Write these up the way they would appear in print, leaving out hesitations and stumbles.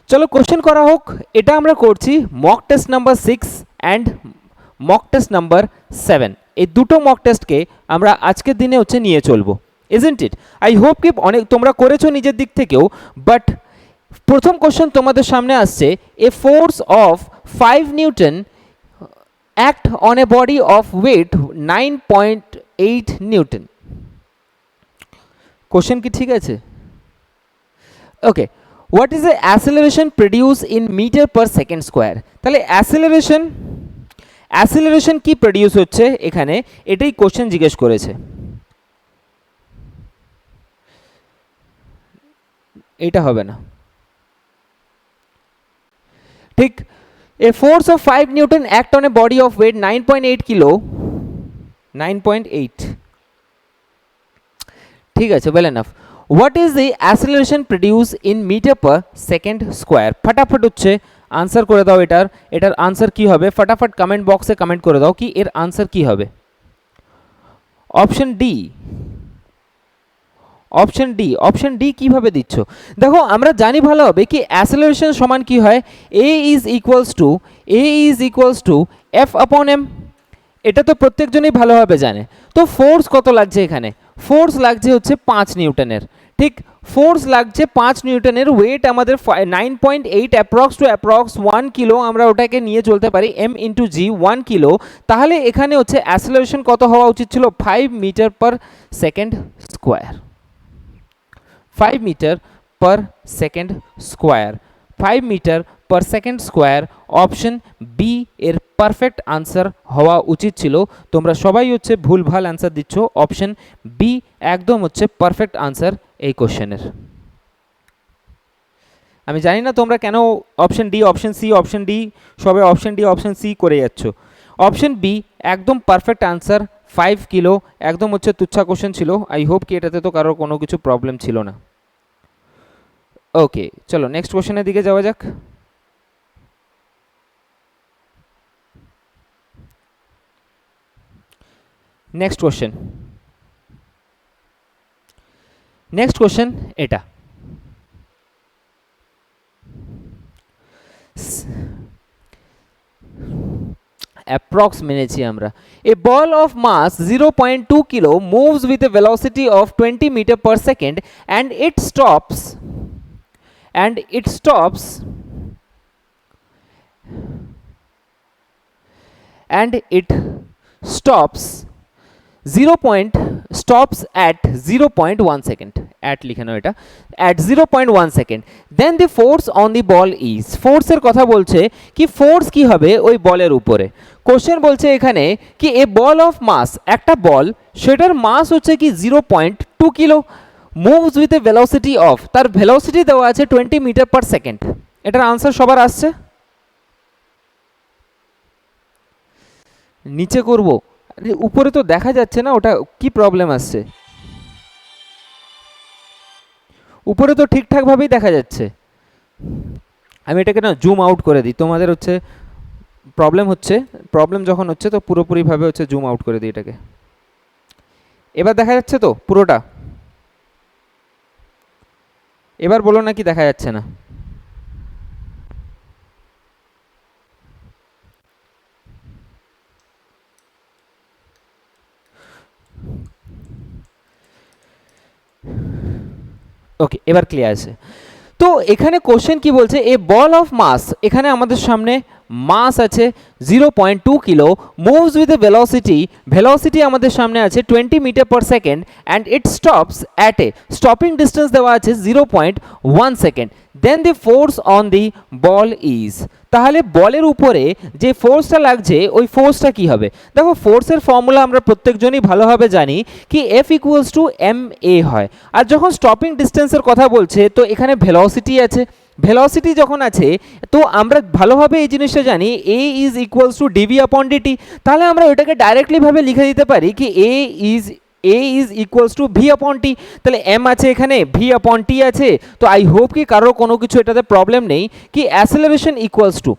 চলো কোশ্চেন করা হোক। এটা আমরা করছি mock test number 6 and mock test number 7। এই দুটো মক টেস্টকে আমরা আজকের দিনে হচ্ছে নিয়ে চলবো, ইজন্ট ইট? আই হোপ কি অনেক তোমরা করেছো নিজের দিক থেকেও, বাট প্রথম কোশ্চেন তোমাদের সামনে আসছে, a force of 5 newton act on a body of weight 9.8 newton. Question কি ঠিক আছে? Okay, what is the acceleration produce in metre per second square? তাহলে অ্যাসেলারেশন কি প্রডিউস হচ্ছে এখানে, এটাই কোশ্চেন জিজ্ঞেস করেছে। এটা হবে না, ঠিক। A force of 5 newton act on a body of weight 9.8 kilo, 9.8, ঠিক আছে, well enough. What is the acceleration produce in metre per second square? ফটাফট হচ্ছে আনসার করে দাও। এটার আনসার কি হবে? ফটাফট কমেন্ট বক্সে কমেন্ট করে দাও কি এর আনসার কি হবে। অপশন ডি, অপশন ডি কিভাবে দিচ্ছ? দেখো আমরা জানি ভালোভাবে কি অ্যাসেলারেশন সমান কি হয়, এ ইজ ইকুয়ালস টু এফ আপন এম। এটা তো প্রত্যেকজনই ভালোভাবে জানে। তো ফোর্স কত লাগছে এখানে? ফোর্স লাগছে হচ্ছে 5 নিউটনের, ঠিক। ফোর্স লাগছে 5 নিউটনের, ওয়েট আমাদের 9.8 অ্যাপ্রক্স 1 কিলো, আমরা ওটাকে নিয়ে চলতে পারি এম ইন্টু জি, 1 কিলো। তাহলে এখানে হচ্ছে অ্যাসেলারেশন কত হওয়া উচিত ছিল? 5 metre per second square, 5 metre per second square, 5 metre per second square. Option B এর পারফেক্ট আনসার হওয়া উচিত ছিল। তোমরা সবাই হচ্ছে ভুলভাল আনসার দিচ্ছ। অপশন বি একদম হচ্ছে পারফেক্ট আনসার এই কোশ্চেনের। আমি জানি না তোমরা কেন option D, option C, option D, সবে অপশন ডি, অপশন সি করে যাচ্ছ। অপশন বি একদম পারফেক্ট আনসার, 5 কিলো, একদম হচ্ছে তুচ্ছা কোশ্চেন ছিল। আই হোপ কি এটাতে তো কারোর কোনো কিছু প্রবলেম ছিল না। ওকে, চলো নেক্সট কোশ্চেনের দিকে যাওয়া যাক। নেক্সট কোশ্চেন এটা, অ্যাপ্রক্স মেনেছি আমরা। A ball of mass 0.2 kilo moves with a velocity of 20 metre per second and it stops 0.1 second, at লিখে নাও এটা, at 0.1 second. Then the force on the ball is, ফোর্সের কথা বলছে কি, ফোর্স কি হবে ওই বলের উপরে। কোশ্চেন বলছে এখানে কি এ বল অফ মাস, একটা বল, সেটার মাস হচ্ছে কি 0.2 kilo, moves with a velocity of, তার ভেলোসিটি দেওয়া আছে 20 মিটার পার সেকেন্ড। এটার আনসার সবার আসছে? নিচে করব, উপরে তো দেখা যাচ্ছে না, ওটা কি প্রবলেম আসছে? উপরে তো ঠিকঠাকভাবেই দেখা যাচ্ছে। আমি এটাকে না জুম আউট করে দিই, তোমাদের হচ্ছে প্রবলেম যখন হচ্ছে তো পুরোপুরিভাবে হচ্ছে জুম আউট করে দিই এটাকে। এবার দেখা যাচ্ছে তো পুরোটা? এবার বলো না কি দেখা যাচ্ছে না? ওকে, এবার ক্লিয়ার আছে। তো এখানে কোশ্চেন কি বলছে, এ বল অফ মাস, এখানে আমাদের সামনে মাস আছে 0.2 kilo, moves with a velocity আমাদের সামনে আছে 20 metre per second and it stops at a, stopping distance দেওয়া আছে 0.1 second. Then the force on the ball is, তাহলে বলের উপরে যে ফোর্সটা লাগছে ওই ফোর্সটা কি হবে? দেখো ফোর্সের ফর্মুলা আমরা প্রত্যেকজনই ভালোভাবে জানি কি F equals to M A হয়। আর যখন স্টপিং ডিস্টেন্সের কথা বলছে তো এখানে ভেলোসিটি আছে, ভেলোসিটি যখন আছে তো আমরা ভালোভাবে এই জিনিসটা জানি এ ইজ ইকুয়ালস টু ডিভি আপন ডিটি। তাহলে আমরা ওইটাকে ডাইরেক্টলি ভাবে লিখে দিতে পারি কি এ ইজ ইকুয়ালস টু ভি আপন টি। তাহলে এম আছে এখানে, ভি আপন টি আছে। তো আই হোপ কি কারোর কোনো কিছু এটাতে প্রবলেম নেই কি অ্যাসেলারেশন ইকুয়ালস টু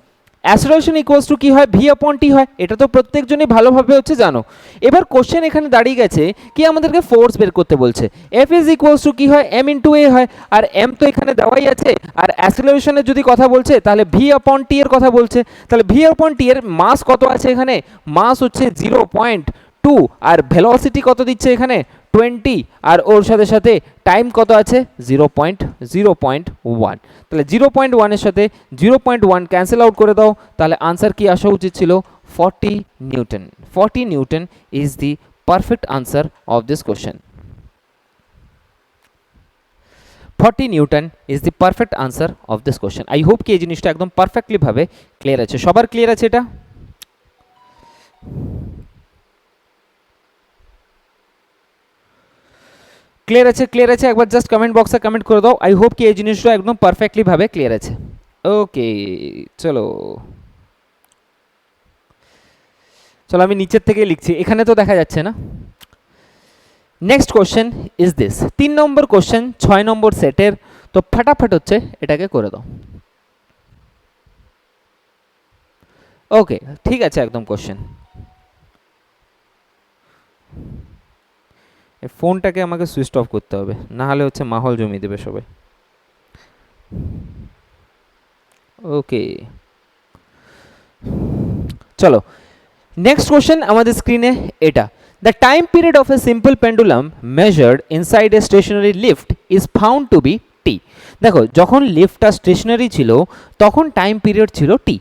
অ্যাসেলারেশন ইকুয়ালস টু কি হয়, ভি আপন টি হয়, এটা তো প্রত্যেকজনই ভালোভাবে হচ্ছে জানো। এবার কোশ্চেন এখানে দাঁড়িয়ে গেছে কি আমাদেরকে ফোর্স বের করতে বলছে, এফ ইজ ইকুয়ালস টু কি হয়, এম ইন্টু এ হয়, আর এম তো এখানে দেওয়াই আছে, আর অ্যাসেলারেশনের যদি কথা বলছে তাহলে ভি আপন টি এর কথা বলছে, তাহলে ভি আপন টি এর মাস কত আছে এখানে, মাস হচ্ছে 0.2, আর ভেলোসিটি কত দিচ্ছে এখানে 20, আর ওর সাথে সাথে টাইম কত আছে 0.1, তাহলে 0.1 এর সাথে 0.1 ক্যান্সেল আউট করে দাও, তাহলে আনসার কি আসা উচিত ছিল 40 Newton. 40 Newton is the perfect answer of this question. 40 Newton is the perfect answer of this question. I hope কি এই জিনিসটা একদম পারফেক্টলি ভাবে ক্লিয়ার আছে, সবার ক্লিয়ার আছে এটা? ক্লিয়ার আছে, ক্লিয়ার আছে, একবার জাস্ট কমেন্ট বক্সে কমেন্ট করে দাও। আই হোপ কি এই জিনিসটা একদম পারফেক্টলি ভাবে ক্লিয়ার আছে। ওকে চলো চলো আমি নিচের থেকে লিখছি, এখানে তো দেখা যাচ্ছে না। Next question is this, 3 number question 6 নম্বর সেটের, তো ফটাফট হচ্ছে এটাকে করে দাও। ওকে ঠিক আছে, একদম কোশ্চেন, ফোনটাকে আমাকে সুইচ অফ করতে হবে, না হলে হচ্ছে মাহল জমিয়ে দেবে সবাই। ওকে চলো নেক্সট কোশ্চেন আমাদের স্ক্রিনে এটা, the time period of a simple pendulum measured inside a stationary lift is found to be T. দেখো যখন লিফটটা স্টেশনারি ছিল তখন টাইম পিরিয়ড ছিল টি।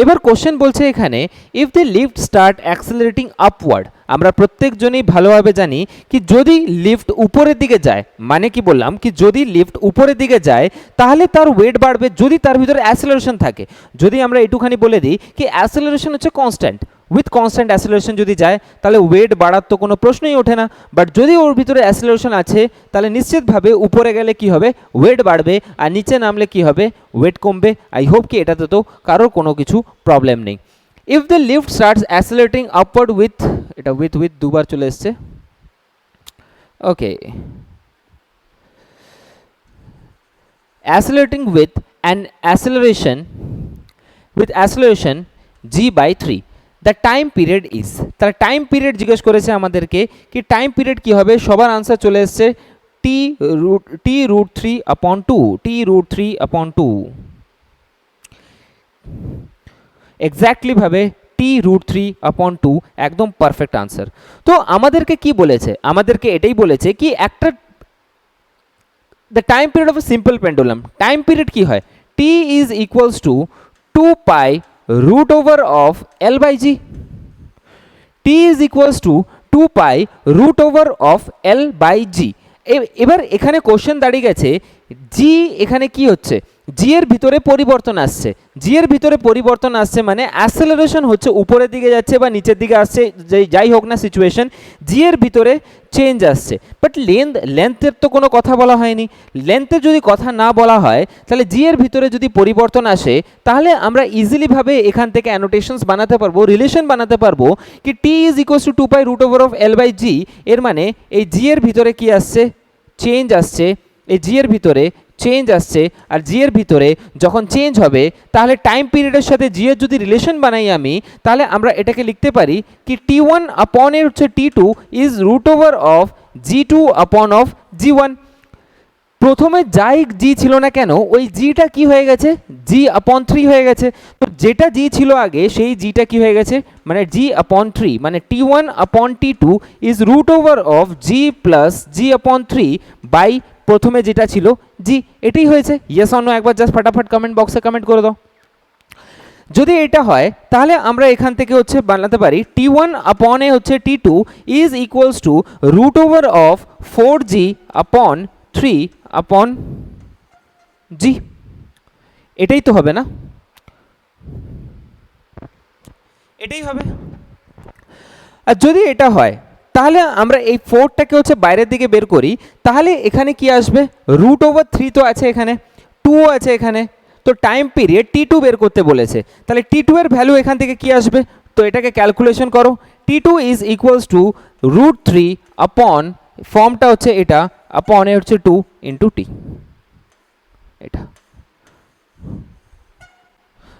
এবার কোশ্চেন বলছে এখানে if the lift start accelerating upward, আমরা প্রত্যেকজনই ভালোভাবে জানি কি যদি লিফট উপরের দিকে যায়, মানে কি বললাম কি যদি লিফট উপরের দিকে যায় তাহলে তার ওয়েট বাড়বে যদি তার ভিতরে অ্যাসেলারেশন থাকে। যদি আমরা একটুখানি বলে দিই কি অ্যাসেলারেশন হচ্ছে কনস্ট্যান্ট, উইথ কনস্ট্যান্ট অ্যাসেলারেশন যদি যায় তাহলে ওয়েট বাড়ার তো কোনো প্রশ্নই ওঠে না, বাট যদি ওর ভিতরে অ্যাসেলারেশন আছে তাহলে নিশ্চিতভাবে উপরে গেলে কি হবে ওয়েট বাড়বে, আর নিচে নামলে কি হবে ওয়েট কমবে। আই হোপ কি এটাতে তো কারোর কোনো কিছু প্রবলেম নেই। If the lift starts accelerating upward with, এটা উইথ দুবার চলে এসছে, okay accelerating with an acceleration g/3, the time period is, তাহলে টাইম পিরিয়ড জিজ্ঞেস করেছে আমাদেরকে কি টাইম পিরিয়ড কি হবে, সবার আনসার চলে এসছে t√3/2, t√3/2 এক্স্যাক্টলি ভাবে t√3/2 একদম পারফেক্ট আনসার। তো আমাদেরকে কি বলেছে, আমাদেরকে এটাই বলেছে কি একটা the time period of a simple pendulum, time period কি হয় t is equals two 2π√L/g, t is equals to 2π√L/g। এবার এখানে কোশ্চেন দাঁড়িয়ে গেছে জি এখানে কি হচ্ছে, জি এর ভিতরে পরিবর্তন আসছে, জি এর ভিতরে পরিবর্তন আসছে মানে অ্যাসেলারেশন হচ্ছে উপরের দিকে যাচ্ছে বা নিচের দিকে আসছে, যাই হোক না সিচুয়েশন, জি এর ভিতরে চেঞ্জ আসছে। বাট লেন্থের তো কোনো কথা বলা হয়নি, লেন্থের যদি কথা না বলা হয় তাহলে জি এর ভিতরে যদি পরিবর্তন আসে তাহলে আমরা ইজিলিভাবে এখান থেকে অ্যানোটেশনস বানাতে পারবো, রিলেশন বানাতে পারবো কি টি ইজ ইকুয়ালস টু 2π√L/g, এর মানে এই জি এর ভিতরে কি আসছে চেঞ্জ আসছে, এই জি এর ভিতরে চেঞ্জ আসছে, আর জি এর ভিতরে যখন চেঞ্জ হবে তাহলে টাইম পিরিয়ডের সাথে জি এর যদি রিলেশন বানাই আমি তাহলে আমরা এটাকে লিখতে পারি কি t1 এর হচ্ছে t2 ইজ √g2/g1। প্রথমে যাই জি ছিল না কেন ওই জিটা কি হয়ে গেছে g/3 হয়ে গেছে, তো যেটা জি ছিল আগে সেই জিটা কি হয়ে গেছে মানে g/3, মানে t1/t2 ইজ √g+g/3 বাই প্রথমে যেটা ছিল জি, এটাই হয়েছে। ইয়েস অর নো একবার জাস্ট ফটাফট কমেন্ট বক্সে কমেন্ট করে দাও। যদি এটা হয় তাহলে আমরা এখান থেকে হচ্ছে বানাতে পারি t1/a হচ্ছে t2 is equals two √4g/3/g, এটাই তো হবে না, এটাই হবে। আর যদি এটা হয় তাহলে আমরা এই 4টাকে হচ্ছে বাইরের দিকে বের করি, তাহলে এখানে কি আসবে √3 তো আছে এখানে, 2 আছে এখানে, তো টাইম পিরিয়ড t2 বের করতে বলেছে, তাহলে t2 এর ভ্যালু এখান থেকে কি আসবে, তো এটাকে ক্যালকুলেশন করো, t2 ইজ ইকুয়ালস টু √3 আপন ফর্মটা হচ্ছে এটা আপন এ হচ্ছে 2 ইন্টু টি, এটা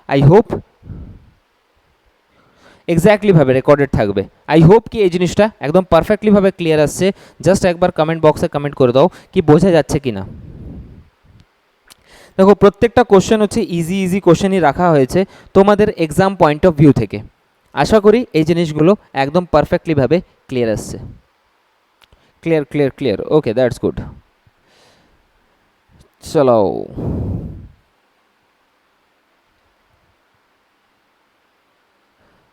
আই হোপ এক্স্যাক্টলিভাবে রেকর্ডেড থাকবে। আই হোপ কি এই জিনিসটা একদম পারফেক্টলিভাবে ক্লিয়ার আসছে। জাস্ট একবার কমেন্ট বক্সে কমেন্ট করে দাও কি বোঝা যাচ্ছে কি না। দেখো প্রত্যেকটা কোশ্চেন হচ্ছে ইজি ইজি কোশ্চেনই রাখা হয়েছে তোমাদের এক্সাম পয়েন্ট অফ ভিউ থেকে। আশা করি এই জিনিসগুলো একদম পারফেক্টলিভাবে ক্লিয়ার আসছে। Clear clear clear, okay that's good. চলো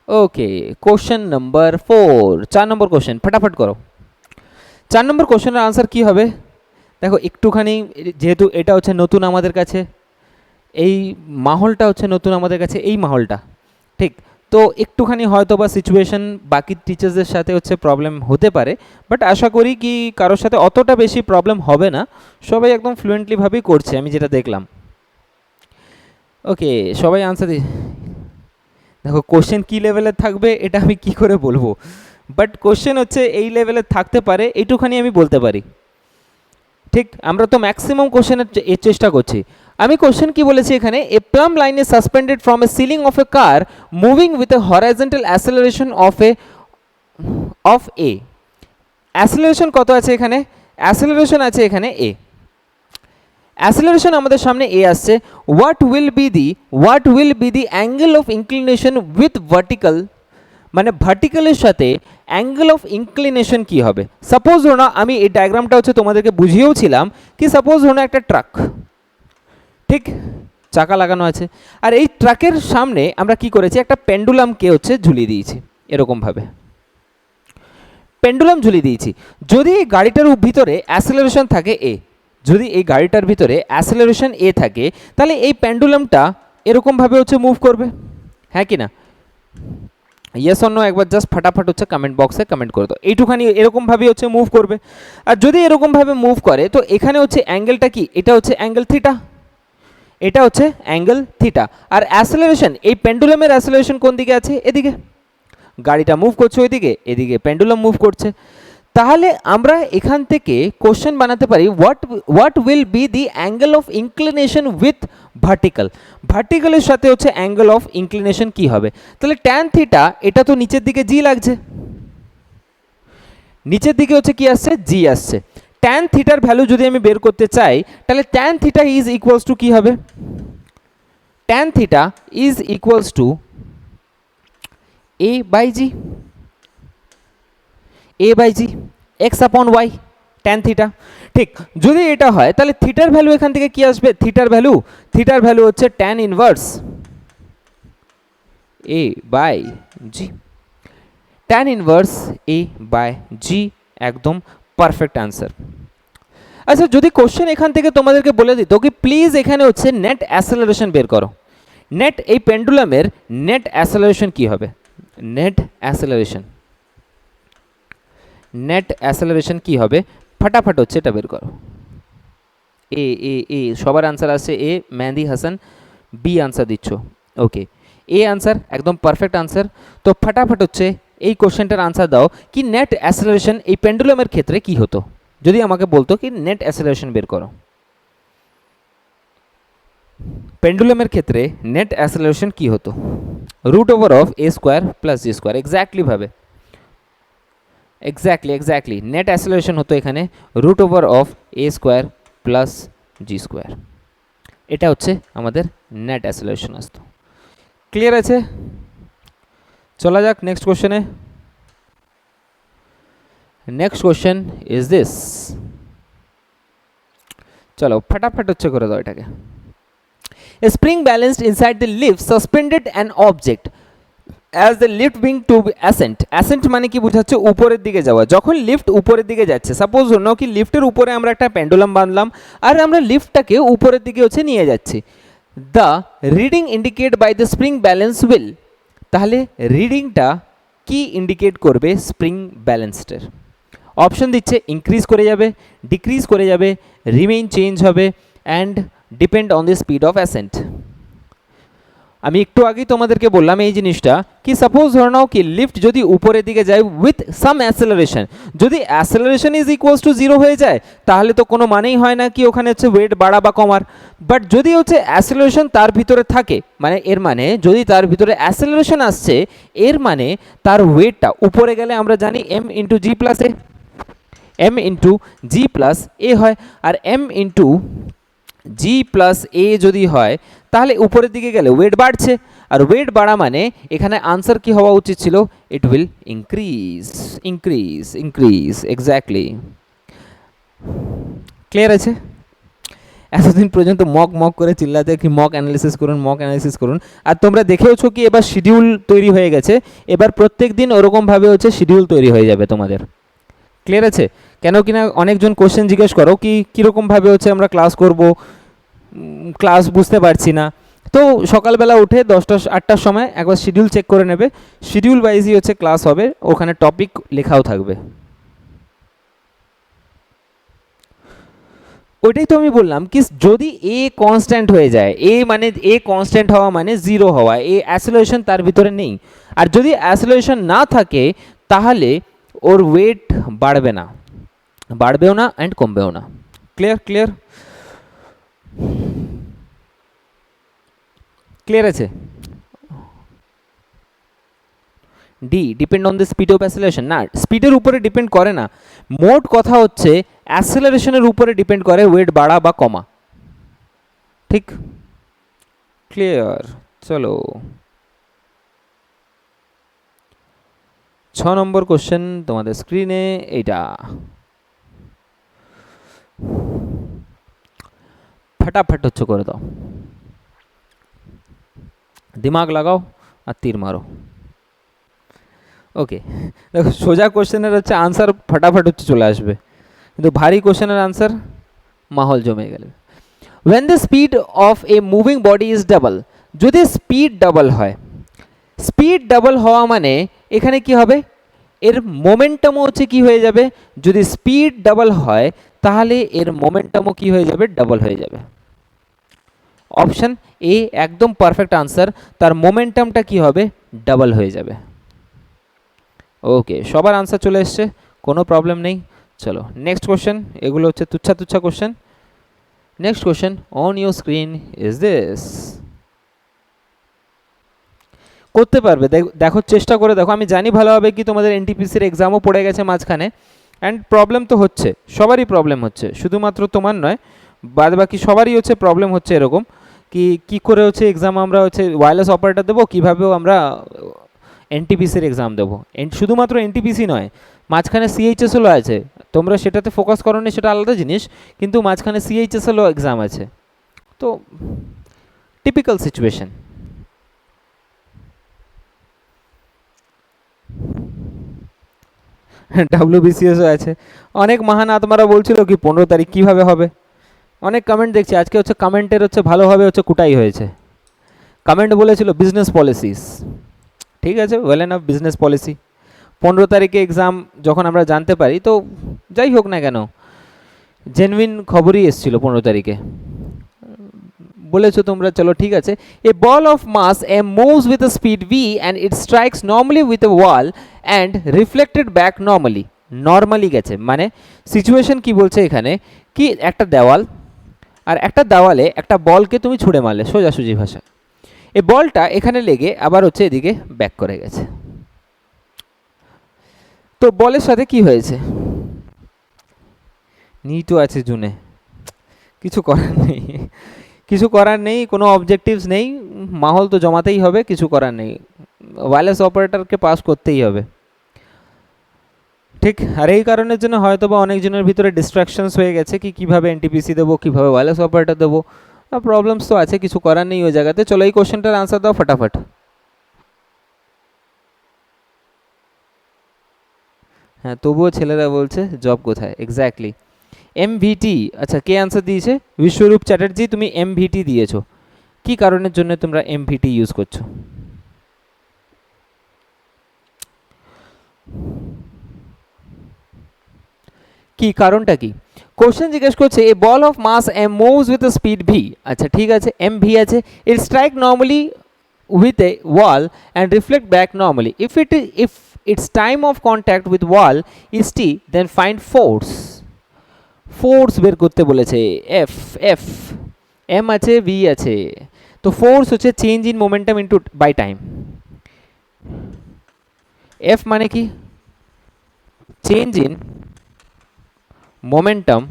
ওকে, কোশ্চেন নাম্বার 4, 4 নম্বর কোশ্চেন, ফটাফট করো। 4 নম্বর কোশ্চেনের আনসার কি হবে? দেখো একটুখানি, যেহেতু এটা হচ্ছে নতুন আমাদের কাছে, এই মাহলটা হচ্ছে নতুন আমাদের কাছে, এই মাহলটা ঠিক তো একটুখানি হয়তো বা সিচুয়েশন বাকি টিচার্সদের সাথে হচ্ছে প্রবলেম হতে পারে, বাট আশা করি কি কারোর সাথে অতটা বেশি প্রবলেম হবে না, সবাই একদম ফ্লুয়েন্টলিভাবেই করছে আমি যেটা দেখলাম। ওকে সবাই আনসার দি। দেখো কোশ্চেন কী লেভেলের থাকবে এটা আমি কি করে বলবো, বাট কোশ্চেন হচ্ছে এই লেভেলের থাকতে পারে এইটুখানি আমি বলতে পারি। ঠিক আমরা তো ম্যাক্সিমাম কোশ্চেনের এর চেষ্টা করছি। আমি কোশ্চেন কি বলেছি এখানে, a plumb line is suspended from a ceiling of a car moving with a horizontal acceleration of a. Acceleration কত আছে এখানে? অ্যাসেলারেশন আছে এখানে এ। অ্যাসেলারেশন আমাদের সামনে এ আসছে। What will be the angle of inclination with vertical, মানে ভার্টিক্যালের সাথে অ্যাঙ্গেল অফ ইনক্লিনেশন কি হবে? সাপোজ ধরো না, আমি এই ডায়াগ্রামটা হচ্ছে তোমাদেরকে বুঝিয়েও ছিলাম কি, সাপোজ ধরো না একটা ট্রাক, ঠিক চাকা লাগানো আছে, আর এই ট্রাকের সামনে আমরা কি করেছি, একটা পেন্ডুলামকে হচ্ছে ঝুলিয়ে দিয়েছি এরকমভাবে, পেন্ডুলাম ঝুলিয়ে দিয়েছি। যদি এই গাড়িটার ভিতরে অ্যাসেলারেশন থাকে এ, যদি এই গাড়িটার ভিতরে অ্যাসেলারেশন এ থাকে, তাহলে এই পেন্ডুলামটা এরকমভাবে হচ্ছে মুভ করবে, হ্যাঁ কি না? ইয়েস অর নো একবার জাস্ট ফাটাফাট হচ্ছে কমেন্ট বক্সে কমেন্ট করে দাও। এইটুখানি এরকমভাবে হচ্ছে মুভ করবে। আর যদি এরকমভাবে মুভ করে তো এখানে হচ্ছে অ্যাঙ্গেলটা কি, এটা হচ্ছে অ্যাঙ্গেল থিটা, এটা হচ্ছে অ্যাঙ্গেল থিটা। আর অ্যাসেলারেশন, এই পেন্ডুলামের অ্যাসেলারেশন কোন দিকে আছে? এদিকে। গাড়িটা মুভ করছে ওইদিকে, এদিকে পেন্ডুলাম মুভ করছে। তাহলে আমরা এখান থেকে কোশ্চেন বানাতে পারি, what will be the angle of inclination with vertical. ভার্টিক্যালের সাথে হচ্ছে অ্যাঙ্গেল অফ ইনক্লিনেশন কি হবে? তাহলে ট্যান থিটা, এটা তো নিচের দিকে জি লাগছে, নিচের দিকে হচ্ছে কি আসছে? জি আসছে। ট্যান থিটার ভ্যালু যদি আমি বের করতে চাই, তাহলে tan theta is equals to কি হবে? Tan theta is equals to a by G, a by G x upon y, tan theta. ঠিক যদি এটা হয় তাহলে থিটার ভ্যালু এখান থেকে কি আসবে? থিটার ভ্যালু হচ্ছে tan inverse a by g, tan inverse a by g, একদম পারফেক্ট আনসার। আচ্ছা যদি কোশ্চেন এখান থেকে তোমাদেরকে বলে দিত কি প্লিজ এখানে হচ্ছে নেট অ্যাসেলারেশন বের করো, নেট এই পেন্ডুলামের নেট অ্যাসেলারেশন কি হবে? নেট অ্যাসেলারেশন কি হবে? ফটাফট হচ্ছে এটা বের করো। এ এ এ সবার আনসার আসছে এ, মেহেদি হাসান বি আনসার দিচ্ছ, ওকে এ আনসার একদম পারফেক্ট আনসার। তো ফটাফট হচ্ছে এই কোশ্চেনটার আনসার দাও কি নেট অ্যাসেলারেশন এই পেন্ডুলামের ক্ষেত্রে কি হতো, যদি আমাকে বলতো কি নেট অ্যাসেলারেশন বের করো, পেন্ডুলামের ক্ষেত্রে নেট অ্যাসেলারেশন কি হতো? Root over of a square plus g square, exactly net acceleration হতো এখানে root over of a square plus g square, এটা হচ্ছে আমাদের নেট অ্যাসেলারেশন আসতো। ক্লিয়ার আছে? চলা যাক নেক্সট কোশ্চেনে। নেক্সট কোশ্চেন ইজ দিস, চলো ফটাফট হচ্ছে করে দাও এটাকে। A spring balanced inside the lift suspended an object as the lift being to ascent. Ascent মানে কি বোঝাচ্ছে? উপরের দিকে যাওয়া। যখন লিফট উপরের দিকে যাচ্ছে, সাপোজ ধরুন কি লিফটের উপরে আমরা একটা পেন্ডুলাম বাঁধলাম আর আমরা লিফটটাকে উপরের দিকে হচ্ছে নিয়ে যাচ্ছি। The reading indicate by the spring balance wheel, তাহলে রিডিংটা কি ইন্ডিকেট করবে স্প্রিং ব্যালেন্সডের? অপশন দিচ্ছে ইনক্রিজ করে যাবে, ডিক্রিজ করে যাবে, রিমেইন চেঞ্জ হবে and depend on the speed of ascent. আমি একটু আগেই তোমাদেরকে বললাম এই জিনিসটা কি, সাপোজ ধরে নাও কি লিফট যদি উপরের দিকে যায় উইথ সাম অ্যাসেলারেশন, যদি অ্যাসেলারেশন ইজ ইকুয়ালস টু 0 হয়ে যায় তাহলে তো কোনো মানেই হয় না কি ওখানে হচ্ছে ওয়েট বাড়া বা কমার। বাট যদি হচ্ছে অ্যাসেলারেশন তার ভিতরে থাকে, মানে এর মানে যদি তার ভিতরে অ্যাসেলারেশন আসছে এর মানে তার ওয়েটটা উপরে গেলে আমরা জানি m ইন্টু জি প্লাস এ, m ইন্টু জি প্লাস এ হয়। আর m ইন্টু জি প্লাস এ যদি হয় তাহলে উপরের দিকে গেলে ওয়েট বাড়ছে, আর ওয়েট বাড়া মানে এখানে আনসার কি হওয়া উচিত ছিল, it will increase increase increase, exactly. Clear আছে? এতদিন পর্যন্ত মক করে চিল্লাতে কি মক অ্যানালিসিস করুন মক অ্যানালিসিস করুন, আর তোমরা দেখেওছো কি এবার শিডিউল তৈরি হয়ে গেছে, এবার প্রত্যেক দিন ওরকমভাবে হচ্ছে শিডিউল তৈরি হয়ে যাবে তোমাদের। ক্লিয়ার আছে? কেন কিনা অনেকজন কোশ্চেন জিজ্ঞেস করো কি কীরকমভাবে হচ্ছে আমরা ক্লাস করব, ক্লাস বুঝতে পারছি না। তো সকালবেলা উঠে 10টা-8টার সময় একবার শিডিউল চেক করে নেবে, শিডিউল ওয়াইজই হচ্ছে ক্লাস হবে, ওখানে টপিক লেখাও থাকবে। ওইটাই তো আমি বললাম কি যদি এ কনস্ট্যান্ট হয়ে যায়, এ মানে এ কনস্ট্যান্ট হওয়া মানে 0 হওয়া, এ অ্যাসেলারেশন তার ভিতরে নেই, আর যদি অ্যাসেলারেশন না থাকে তাহলে ওর ওয়েট বাড়বে না, বাড়বেও না অ্যান্ড কমবেও না। ক্লিয়ার ক্লিয়ার ক্লিয়ার আছে? D depend on the speed of acceleration, না স্পিডের উপরে ডিপেন্ড করে না, মোট কথা হচ্ছে অ্যাসেলারেশনের উপরে ডিপেন্ড করে ওয়েট বাড়া বা কমা। ঠিক? ক্লিয়ার? চলো 6 নম্বর কোশ্চেন তোমাদের স্ক্রিনে, এইটা फटाफट হচ্ছে করে দাও, দিমাগ লাগাও আর তীর মারো। ওকে দেখো সোজা কোশ্চেনের হচ্ছে আনসার ফটাফট হচ্ছে চলে আসবে, কিন্তু ভারী কোশ্চেনের আনসার মাহল জমে গেলে। when the speed of a moving body is double, যদি স্পিড ডাবল হয়, স্পিড ডাবল হওয়া মানে এখানে কি হবে, এর মোমেন্টামও হচ্ছে কি হয়ে যাবে, যদি স্পিড ডাবল হয় তাহলে এর মোমেন্টামও কি হয়ে যাবে, ডাবল হয়ে যাবে। অপশন এ একদম পারফেক্ট আনসার, তার মোমেন্টামটা কি হবে, ডাবল হয়ে যাবে। ওকে সবার আনসার চলে এসছে, কোনো প্রবলেম নেই। চলো নেক্সট কোশ্চেন, এগুলো হচ্ছে তুচ্ছা তুচ্ছা question. Next question on your screen is this, করতে পারবে দেখো, চেষ্টা করে দেখো। আমি জানি ভালোভাবে কি তোমাদের এনটিপিসির এক্সামও পড়ে গেছে মাঝখানে, অ্যান্ড প্রবলেম তো হচ্ছে, সবারই প্রবলেম হচ্ছে, শুধুমাত্র তোমার নয়, বাদ বাকি সবারই হচ্ছে প্রবলেম হচ্ছে এরকম কি করে হচ্ছে এক্সাম আমরা হচ্ছে ওয়্যারলেস অপারেটর দেবো, কীভাবেও আমরা এনটিপিসির এক্সাম দেবো। শুধুমাত্র এনটিপিসি নয়, মাঝখানে সিএইচএসএলও আছে, তোমরা সেটাতে ফোকাস করো নি সেটা আলাদা জিনিস, কিন্তু মাঝখানে সিএইচএসএলও এক্সাম আছে, তো টিপিক্যাল সিচুয়েশন। ডাব্লিউবিসিএসও আছে, অনেক মহান আত্মারা বলছিল কি 15 তারিখ কীভাবে হবে, অনেক কমেন্ট দেখছি আজকে হচ্ছে, কমেন্টের হচ্ছে ভালোভাবে হচ্ছে কুটাই হয়েছে। কমেন্ট বলেছিল বিজনেস পলিসিস, ঠিক আছে ওয়েল এনাফ বিজনেস পলিসি। 15 তারিখে এক্সাম যখন আমরা জানতে পারি, তো যাই হোক না কেন জেনুইন খবরই এসেছিলো 15 তারিখে, বলেছো তোমরা, চলো ঠিক আছে। A ball of mass m moves with a speed v and it strikes normally with a wall and reflected back normally, normally গেছে মানে সিচুয়েশন কি বলছে এখানে, কি একটা দেওয়াল, আর একটা দেওয়ালে একটা বলকে তুমি ছুঁড়ে মারলে সোজাসুজি ভাষা, এই বলটা এখানে লেগে আবার হচ্ছে এদিকে ব্যাক করে গেছে, তো বলের সাথে কি হয়েছে, নিটও আছে জুনে, কিছু করার নেই, কিছু করার নেই, কোনো অবজেক্টিভস নেই, মাহল তো জমাতেই হবে, কিছু করার নেই, ওয়্যারলেস অপারেটরকে পাস করতেই হবে। ঠিক, আর এই কারণের জন্য হয়তো বা অনেকজনের ভিতরে ডিস্ট্রাকশনস হয়ে গেছে কি কীভাবে এনটিপিসি দেবো, কীভাবে ওয়্যারলেস অপারেটর দেবো, প্রবলেমস তো আছে, কিছু করার নেই ওই জায়গাতে। চলো এই কোশ্চেনটার আনসার দাও ফটাফট। হ্যাঁ তবুও ছেলেরা বলছে জব কোথায়, এক্স্যাক্টলি এমভিটি। আচ্ছা কে আনসার দিয়েছে, বিশ্বরূপ চ্যাটার্জি, তুমি এমভিটি দিয়েছো, কি কারণের জন্য তোমরা এমভিটি ইউজ করছো, কি কারণটা কি? কোশ্চেন জিজ্ঞেস করছে a ball of mass m moves with speed v, আচ্ছা ঠিক আছে এম ভি আছে, it strike normally with a wall and reflect back normally. If its time of contact with wall is t, then find force. Force বের করতে বলেছে, F F M আছে, V আছে, তো ফোর্স হচ্ছে change in momentum into by time. F মানে কি? Change in momentum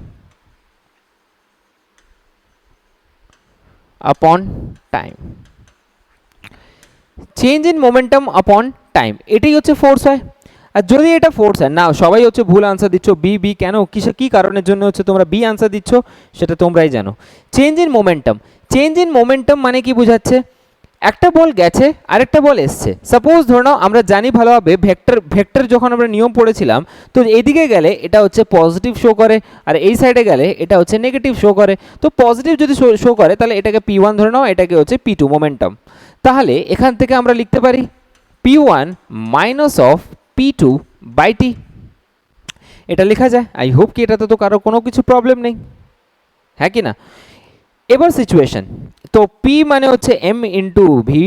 upon time. Change in momentum upon time, এটাই হচ্ছে ফোর্স হয়। আর যদি এটা ফোর্স হয় না, সবাই হচ্ছে ভুল আনসার দিচ্ছ, বি বি কেন, কিসে কী কারণের জন্য হচ্ছে তোমরা বি আনসার দিচ্ছ সেটা তোমরাই জানো। Change in momentum, change in momentum মানে কি বোঝাচ্ছে? একটা বল গেছে আরেকটা বল এসছে। সাপোজ ধরে নাও, আমরা জানি ভালোভাবে ভেক্টর যখন আমরা নিয়ম পড়েছিলাম, তো এইদিকে গেলে এটা হচ্ছে পজিটিভ শো করে, আর এই সাইডে গেলে এটা হচ্ছে নেগেটিভ শো করে। তো পজিটিভ যদি শো করে তাহলে এটাকে P1 ধরে নাও, এটাকে হচ্ছে P2 মোমেন্টাম। তাহলে এখান থেকে আমরা লিখতে পারি P1 minus of P2 by T, এটা লেখা যায়। আই হোপ কি এটাতে তো কারো কোনো কিছু প্রবলেম নেই, হ্যাঁ কি না? এবার সিচুয়েশন, তো P মানে হচ্ছে M into V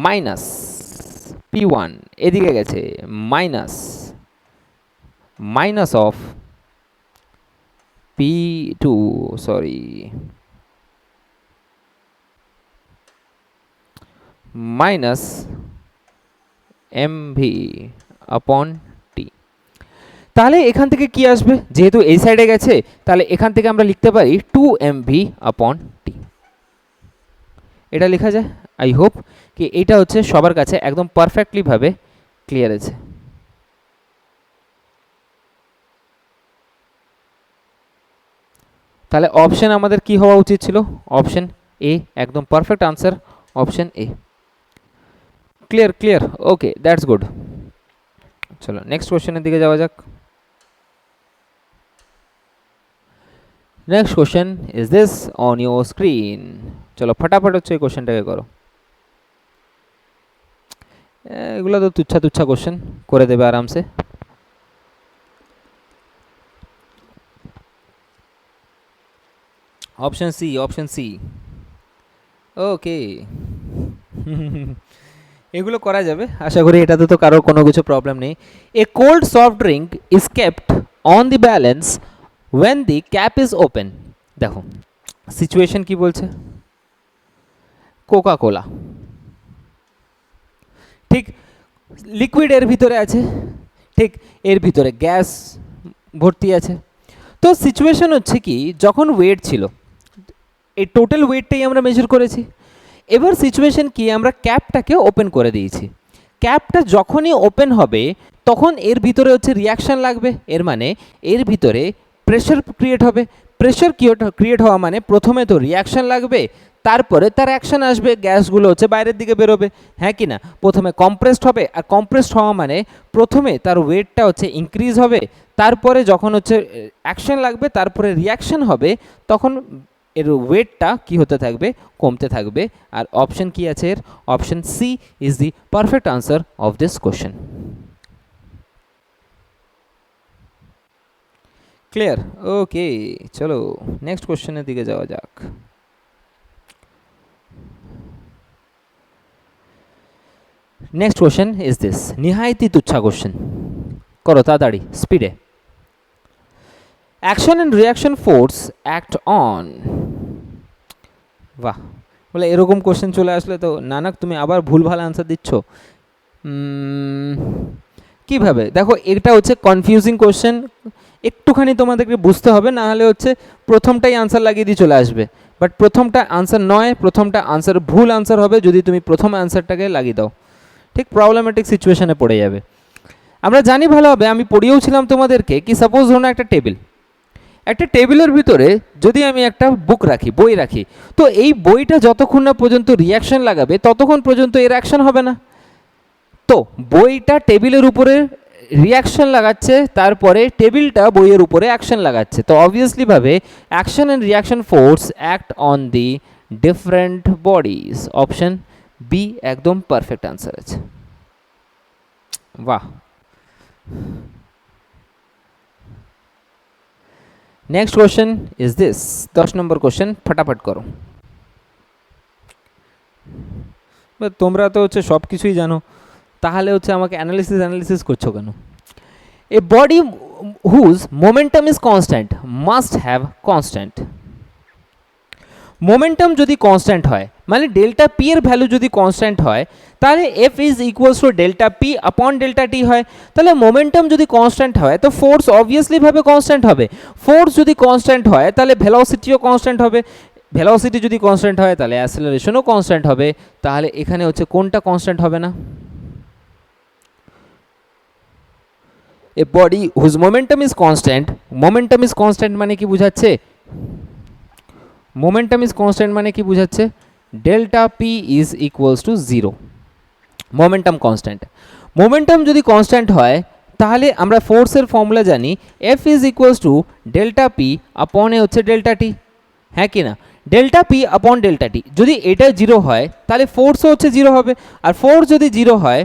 minus P1 এদিকে গেছে minus minus of P2, sorry minus mv আপন টি। তাহলে এখান থেকে কি আসবে? যেহেতু এই সাইডে গেছে তাহলে এখান থেকে আমরা লিখতে পারি 2mv আপন টি, এটা লেখা যায়। আই হোপ কি এটা হচ্ছে সবার কাছে একদম পারফেক্টলি ভাবে ক্লিয়ার আছে। তাহলে অপশন আমাদের কি হওয়া উচিত ছিল? অপশন এ, একদম perfect answer, option A. Clear clear, okay, that's good. চলো নেক্সট কোশ্চেনের দিকে যাওয়া যাক। Next question is this on your screen. চলো ফটাফট হচ্ছে এই কোশ্চেনটাকে করো। এগুলো তো তুচ্ছা তুচ্ছা কোশ্চেন, করে দেবে আরামসে। অপশন সি, অপশন সি, ওকে। এগুলো করা যাবে আশা করি, এটাতে তো কারোর কোনো কিছু প্রবলেম নেই। A cold soft drink is kept on the balance when the cap is open. দেখো সিচুয়েশন কি বলছে, কোকা কোলা, ঠিক লিকুইড এর ভিতরে আছে, ঠিক এর ভিতরে গ্যাস ভর্তি আছে। তো সিচুয়েশন হচ্ছে কি, যখন ওয়েট ছিল, এই টোটাল ওয়েটটাই আমরা মেজার করেছি। এবার সিচুয়েশন কি, আমরা ক্যাপটাকে ওপেন করে দিয়েছি। ক্যাপটা যখনই ওপেন হবে তখন এর ভিতরে হচ্ছে রিয়াকশান লাগবে, এর মানে এর ভিতরে প্রেশার ক্রিয়েট হবে। প্রেশার ক্রিয়েট হওয়া মানে প্রথমে তো রিয়াকশান লাগবে, তারপরে তার অ্যাকশান আসবে, গ্যাসগুলো হচ্ছে বাইরের দিকে বেরোবে, হ্যাঁ কি না? প্রথমে কম্প্রেসড হবে, আর কম্প্রেসড হওয়া মানে প্রথমে তার ওয়েটটা হচ্ছে ইনক্রিজ হবে, তারপরে যখন হচ্ছে অ্যাকশান লাগবে, তারপরে রিয়াকশান হবে, তখন এর ওয়েটটা কি হতে থাকবে, কমতে থাকবে। আর অপশন কি আছে এর? Option c is the perfect answer of this question. Clear, okay. চলো নেক্সট কোশ্চেনের দিকে যাওয়া যাক। নেক্সট কোশ্চেন ইজ দিস, নিহায়তি তুচ্ছা কোশ্চেন, করো তাড়াতাড়ি স্পিডে। Action and reaction force act on. বাহ, বলে এরকম কোশ্চেন চলে আসলে তো নানাক তুমি আবার ভুলভাল আনসার দিচ্ছ কিভাবে? দেখো এটা হচ্ছে কনফিউজিং কোশ্চেন, একটুখানি তোমাদেরকে বুঝতে হবে, না হলে হচ্ছে প্রথমটাই আনসার লাগিয়ে দিয়ে চলে আসবে। বাট প্রথমটা আনসার নয়, প্রথমটা আনসার ভুল আনসার হবে যদি তুমি প্রথম আনসারটাকে লাগিয়ে দাও, ঠিক প্রবলেমেটিক সিচুয়েশনে পড়ে যাবে। আমরা জানি ভালোভাবে, আমি পড়িয়েওছিলাম তোমাদেরকে, কি সাপোজ ধরুন একটা টেবিল, একটা টেবিলের ভিতরে যদি আমি একটা বুক রাখি, বই রাখি, তো এই বইটা যতক্ষণ না পর্যন্ত রিয়াকশন লাগাবে ততক্ষণ পর্যন্ত এর অ্যাকশন হবে না। তো বইটা টেবিলের উপরে রিয়াকশন লাগাচ্ছে, তারপরে টেবিলটা বইয়ের উপরে অ্যাকশন লাগাচ্ছে, তো অবভিয়াসলি ভাবে action and reaction force act on the different bodies. Option B একদম পারফেক্ট আনসার আছে। বাহ। Next question is this, 10 number question, ফটাফট করো। তোমরা তো হচ্ছে সব কিছুই জানো, তাহলে হচ্ছে আমাকে অ্যানালিসিস করছো কেন? A body whose momentum is constant must have constant. Momentum যদি কনস্ট্যান্ট হয়, মানে ডেল্টা পি এর ভ্যালু যদি কনস্ট্যান্ট হয়, তাহলে f is equals to delta p upon delta t হয়। তাহলে মোমেন্টাম যদি কনস্ট্যান্ট হয় তো ফোর্স অবভিয়াসলি ভাবে কনস্ট্যান্ট হবে। ফোর্স যদি কনস্ট্যান্ট হয় তাহলে ভেলোসিটিও কনস্ট্যান্ট হবে। ভেলোসিটি যদি কনস্ট্যান্ট হয় তাহলে অ্যাসেলারেশনও কনস্ট্যান্ট হবে। তাহলে এখানে হচ্ছে কোনটা কনস্ট্যান্ট হবে না? A body whose momentum is constant মানে কি বোঝাচ্ছে? মোমেন্টাম ইজ কনস্ট্যান্ট মানে কি বোঝাচ্ছে? Delta p is equals to zero. Momentum constant. Momentum যদি কনস্ট্যান্ট হয় তাহলে আমরা ফোর্সের ফর্মুলা জানি, f is equals to delta p upon a হচ্ছে ডেল্টা টি, হ্যাঁ কি না? Delta p upon delta t, যদি এটা জিরো হয় তাহলে ফোর্সও হচ্ছে জিরো হবে, আর ফোর্স যদি জিরো হয়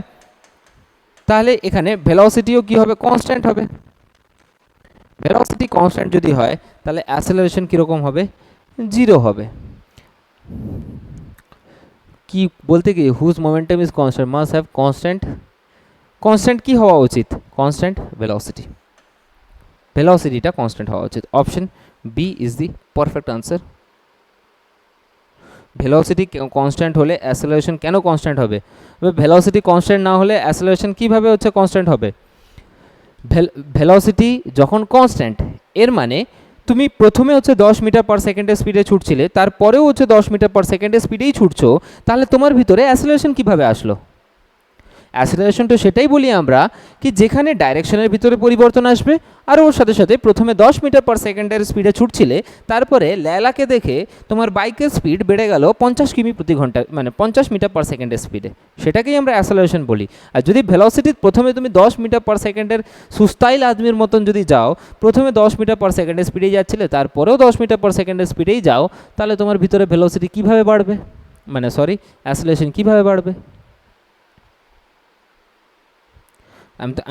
তাহলে এখানে ভেলোসিটিও কি হবে? কনস্ট্যান্ট হবে। ভেলোসিটি কনস্ট্যান্ট যদি হয় তাহলে অ্যাসেলারেশন কীরকম হবে? জিরো হবে। কি বলতে কি, whose momentum is constant must have constant. Constant কি হওয়া উচিত? Constant velocity. ভেলোসিটিটা কনস্ট্যান্ট হওয়া উচিত। Option b is the perfect answer. Velocity constant হলে অ্যাসেলারেশন কেন কনস্ট্যান্ট হবে? ভেলোসিটি কনস্ট্যান্ট না হলে অ্যাসেলারেশন কিভাবে হচ্ছে কনস্ট্যান্ট হবে? ভেলোসিটি যখন কনস্ট্যান্ট, এর মানে তুমি প্রথমে হচ্ছে 10 মিটার পার সেকেন্ডের স্পিডে ছুটছিলে, তারপরেও হচ্ছে 10 মিটার পার সেকেন্ডের স্পিডেই ছুটছো, তাহলে তোমার ভিতরে অ্যাসেলারেশন কিভাবে আসলো? অ্যাসেলারেশন তো সেটাই বলি আমরা, কি যেখানে ডাইরেকশনের ভিতরে পরিবর্তন আসবে, আর ওর সাথে সাথে প্রথমে 10 মিটার পার সেকেন্ডের স্পিডে ছুটছিলে, তারপরে লেলাকে দেখে তোমার বাইকের স্পিড বেড়ে গেল 50 কিমি প্রতি ঘন্টা, মানে 50 মিটার পার সেকেন্ডের স্পিডে, সেটাকেই আমরা অ্যাসেলারেশন বলি। আর যদি ভেলোসিটি প্রথমে তুমি 10 মিটার পার সেকেন্ডের সুস্তাইল আদমির মতন যদি যাও, প্রথমে 10 মিটার পার সেকেন্ডের স্পিডেই যাচ্ছিলে, তারপরেও 10 মিটার পার সেকেন্ডের স্পিডেই যাও, তাহলে তোমার ভিতরে ভেলোসিটি কীভাবে বাড়বে, মানে সরি অ্যাসেলারেশন কীভাবে বাড়বে?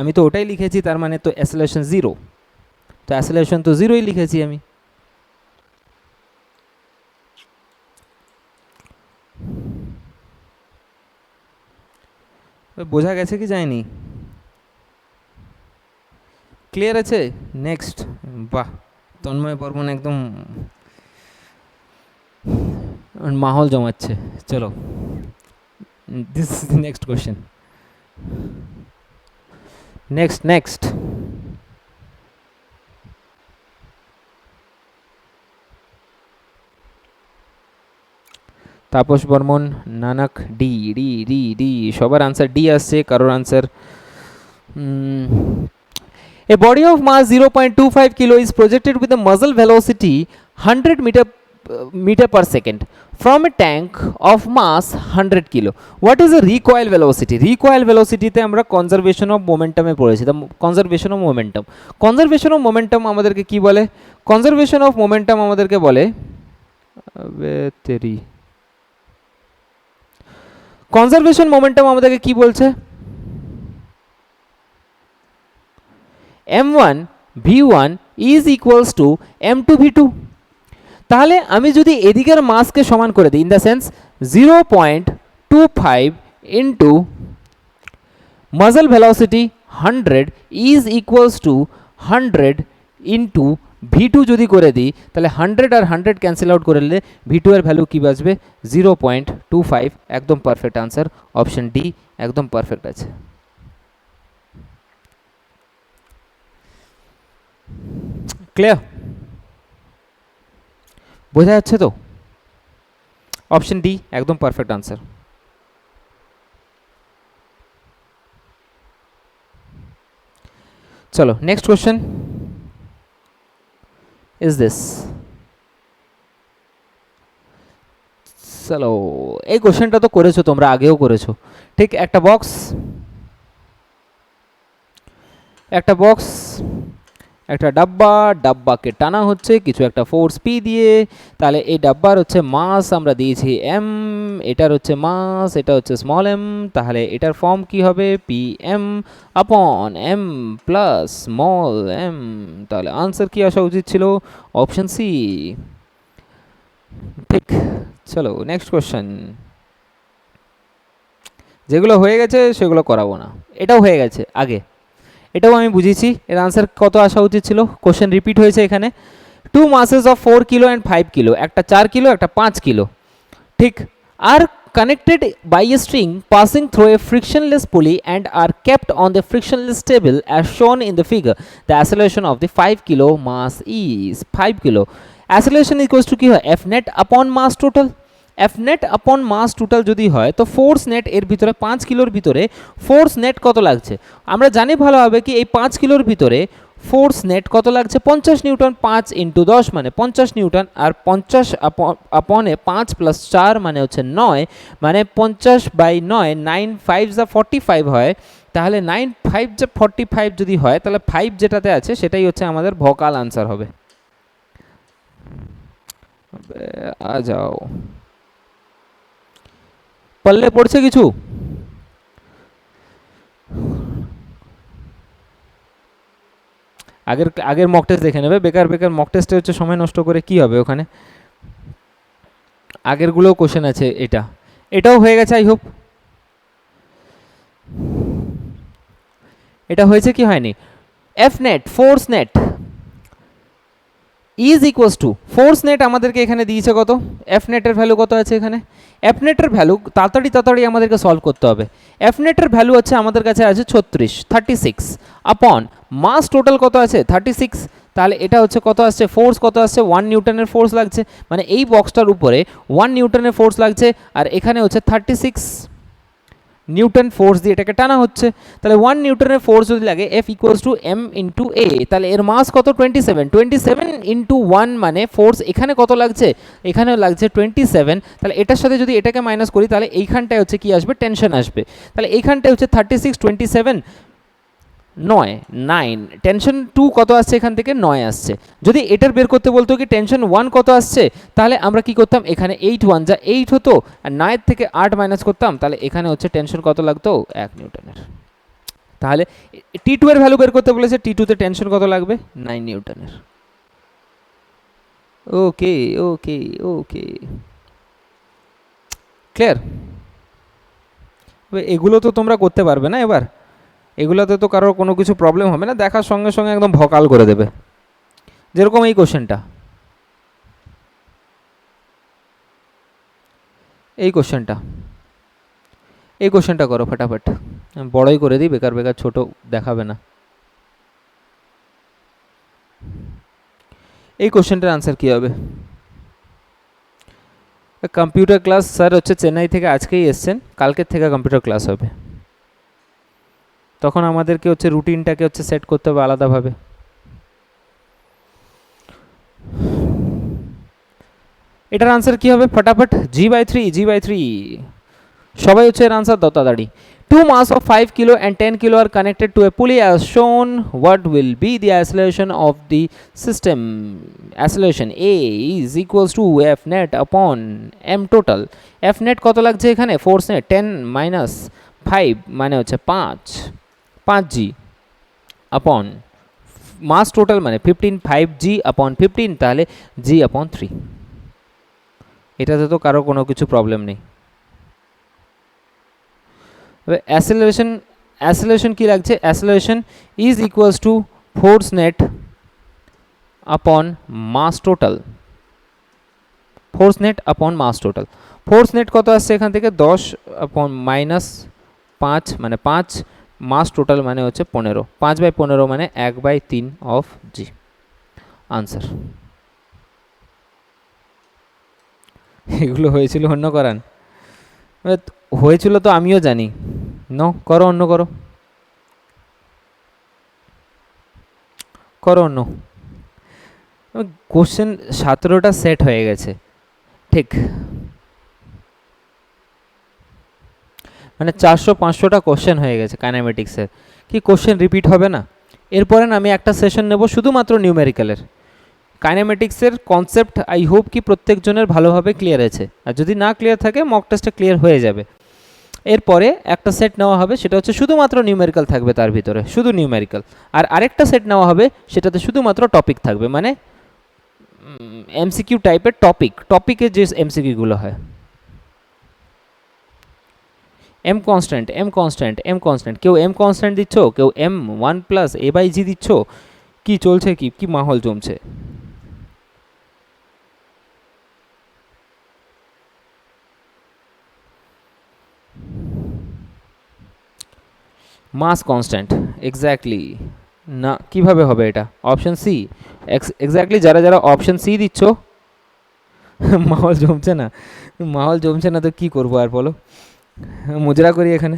আমি তো ওটাই লিখেছি, তার মানে তো অ্যাসেলারেশন জিরো, তো অ্যাসেলারেশন তো জিরোই লিখেছি আমি। বোঝা গেছে কি যায়নি? ক্লিয়ার আছে? নেক্সট। বাহ, তন্ময় বর্মন একদম মাহল জমাচ্ছে। চলো, this is the next question. Next Tapas Barman, Nanak, D D D D, সবার আনসার ডি আসছে, কারোর answer A body of mass 0.25 kilo is projected with a muzzle velocity 100 meter per second from a tank of mass 100 kilo. What is the recoil velocity? Recoil velocity তে আমরা conservation of মোমেন্টামে পড়েছি। Conservation of momentum, conservation of momentum আমাদেরকে কি বলে? Conservation of momentum আমাদেরকে বলে, conservation momentum আমাদেরকে কি বলছে? m1 v1 is equals to m2 v2। তাহলে আমি যদি এদিকের মাসকে সমান করে দিই, in the sense 0.25 into muscle velocity 100 is equals two 100 into v2 যদি করে দিই, তাহলে 100 আর 100 ক্যান্সেল আউট করে নিলে v2 এর ভ্যালু কি বাঁচবে? 0.25। একদম পারফেক্ট আনসার, অপশন ডি একদম পারফেক্ট আছে। ক্লিয়ার? বোঝা যাচ্ছে তো? অপশন ডি একদম পারফেক্ট আনসার। চলো, নেক্সট কোয়েশ্চেন ইজ দিস। চলো, এই কোয়েশ্চেনটা তো করেছো তোমরা, আগেও করেছো। ঠিক, একটা বক্স, একটা ডাব্বাকে টানা হচ্ছে কিছু একটা ফোর্স পি দিয়ে। তাহলে এই ডাব্বার হচ্ছে মাস আমরা দিয়েছি এম, এটার হচ্ছে মাস, এটা হচ্ছে স্মল এম, তাহলে এটার ফর্ম কি হবে? P M upon M plus small M. তাহলে আনসার কি আসা উচিত ছিল? Option C. ঠিক, চলো নেক্সট কোয়েশ্চেন। যেগুলো হয়ে গেছে সেগুলো করাবো না। এটাও হয়ে গেছে আগে, এটাও আমি বুঝিয়েছি। এর আনসার কত আসা উচিত ছিল? কোশ্চেন রিপিট হয়েছে এখানে। 2 masses of 4 kilo and 5 kilo, একটা 4 কিলো একটা 5 কিলো, ঠিক, আর connected by a string passing through a frictionless pulley and are kept on the frictionless table as shown in the figure. The acceleration of the 5 kilo mass is 5 kilo. Acceleration equals to কি হয়? F net upon mass total. F net upon mass total যদি হয় তো force net এর ভিতরে 5 কিলোর ভিতরে force net কত লাগছে আমরা জানি ভালোভাবে কি এই 5 কিলোর ভিতরে ফোর্স নেট কত লাগছে 50 নিউটন। 5 ইন্টু 10 মানে 50 নিউটন, আর 50 আপনে 5 প্লাস 4 মানে হচ্ছে 9, মানে 50 বাই 9, 9 5 যা 45 হয়, তাহলে 9 5 যা 45 যদি হয় তাহলে 5 যেটাতে আছে সেটাই হচ্ছে আমাদের ভোকাল আনসার হবে। আ যাও, পড়লে পড়ছে কিছু? আগের মক টেস্ট দেখে নেবে, বেকার বেকার মক টেস্টে হচ্ছে সময় নষ্ট করে কি হবে ওখানে। আগেরগুলোও কোশ্চেন আছে, এটাও হয়ে গেছে আই হোপ। এটা হয়েছে কি হয়নি? F net force net is equals to force net আমাদেরকে এখানে দিয়েছে কত? এফ নেটের ভ্যালু কত আছে এখানে? এফ নেটের ভ্যালু তাড়াতাড়ি আমাদেরকে সলভ করতে হবে। এফ নেটের ভ্যালু হচ্ছে আমাদের কাছে আছে 36 আপন মাস টোটাল কত আছে 36, তাহলে এটা হচ্ছে কত আসছে? ফোর্স কত আসছে? 1 নিউটনের ফোর্স লাগছে, মানে এই বক্সটার উপরে 1 নিউটনের ফোর্স লাগছে, আর এখানে হচ্ছে 36 নিউটন ফোর্স দিয়ে এটাকে টানা হচ্ছে। তাহলে 1 নিউটনের ফোর্স যদি লাগে F equals to m into a, তাহলে এর মাস কত? 27 ইন্টু 1 মানে ফোর্স এখানে কত লাগছে? এখানেও লাগছে 27। তাহলে এটার সাথে যদি এটাকে মাইনাস করি তাহলে এইখানটায় হচ্ছে কি আসবে? টেনশন আসবে। তাহলে এইখানটায় হচ্ছে 36 27 9 টেনশন 2 কত আসছে? এখান থেকে 9 আসছে। যদি এটার বের করতে বলতো কি টেনশন 1 কত আসছে, তাহলে আমরা কি করতাম? এখানে 8 1 যা 8 হতো, আর 9 থেকে 8 মাইনাস করতাম, তাহলে এখানে হচ্ছে টেনশন কত লাগতো? 1 নিউটনের। তাহলে T2 এর ভ্যালু বের করতে বলেছে, T2 তে টেনশন কত লাগবে? 9 নিউটনের। ওকে ওকে ওকে, ক্লিয়ার? এগুলো তো তোমরা করতে পারবে না এবার, এগুলোতে তো কারোর কোনো কিছু প্রবলেম হবে না, দেখার সঙ্গে সঙ্গে একদম ভকাল করে দেবে। যেরকম এই কোশ্চেনটা, এই কোশ্চেনটা করো ফটাফট, আমি বড়ই করে দিই, বেকার বেকার ছোট দেখাবে না। এই কোশ্চেনটার আনসার কী হবে? কম্পিউটার ক্লাস স্যার হচ্ছে চেন্নাই থেকে আজকেই এসছেন, কালকের থেকে কম্পিউটার ক্লাস হবে, তখন আমাদেরকে হচ্ছে রুটিনটাকে হচ্ছে সেট করতে হবে আলাদাভাবে। এটার আনসার কি হবে ফটাফট? G/3 সবাই হচ্ছে এর আনসার দাও তাড়াতাড়ি। 2 mass of 5 kilo and 10 kilo are connected to a pulley as shown. What will be the acceleration of the system? Acceleration A is equals to F net upon M total. F net কত লাগছে এখানে? Force net 10 minus 5 মানে হচ্ছে 5g upon মাস total মানে 15 5g upon 15, তাহলে g upon 3। এটাতে তো কারো কোনো কিছু প্রবলেম নেই। অ্যাসেলারেশন কি লাগছে? Acceleration is equals to force net upon mass total. Force net upon mass total, force net কত আসছে এখান থেকে? 10 আপন মাইনাস 5 মানে 5, মাস টোটাল মানে হচ্ছে 15, 5/15 মানে 1/3 অফ জি। আনসার। এগুলো হয়েছিল অন্য করান, হয়েছিল তো আমিও জানি। নো করো, অন্য করো, অন্য। কোশ্চেন 17টা সেট হয়ে গেছে, ঠিক, মানে 400-500টা কোশ্চেন হয়ে গেছে কাইনেমেটিক্সের। কি কোশ্চেন রিপিট হবে না? এরপরে আমি একটা সেশন নেব শুধুমাত্র নিউমেরিক্যালের। কাইনেমেটিক্সের কনসেপ্ট আই হোপ কি প্রত্যেকজনের ভালোভাবে ক্লিয়ার আছে, আর যদি না ক্লিয়ার থাকে মক টেস্টে ক্লিয়ার হয়ে যাবে। এরপরে একটা সেট নেওয়া হবে, সেটা হচ্ছে শুধুমাত্র নিউমেরিক্যাল থাকবে, তার ভিতরে শুধু নিউমেরিক্যাল। আর আরেকটা সেট নেওয়া হবে, সেটাতে শুধুমাত্র টপিক থাকবে, মানে এমসিকিউ টাইপের টপিকে যে এমসিকিউগুলো হয়। M constant, M constant, M constant, কেউ এম কনস্ট্যান্ট দিচ্ছ, কেউ এম 1+a/g দিচ্ছ, কি চলছে, কি কি মাহল জমছে? মাস কনস্ট্যান্ট, এক্স্যাক্টলি না, কিভাবে হবে এটা? অপশন সি, এক্স্যাক্টলি যারা যারা অপশন সি দিচ্ছ মাহল জমছে না, মাহল জমছে না তো কি করবো আর বলো, মুজরা করি এখানে।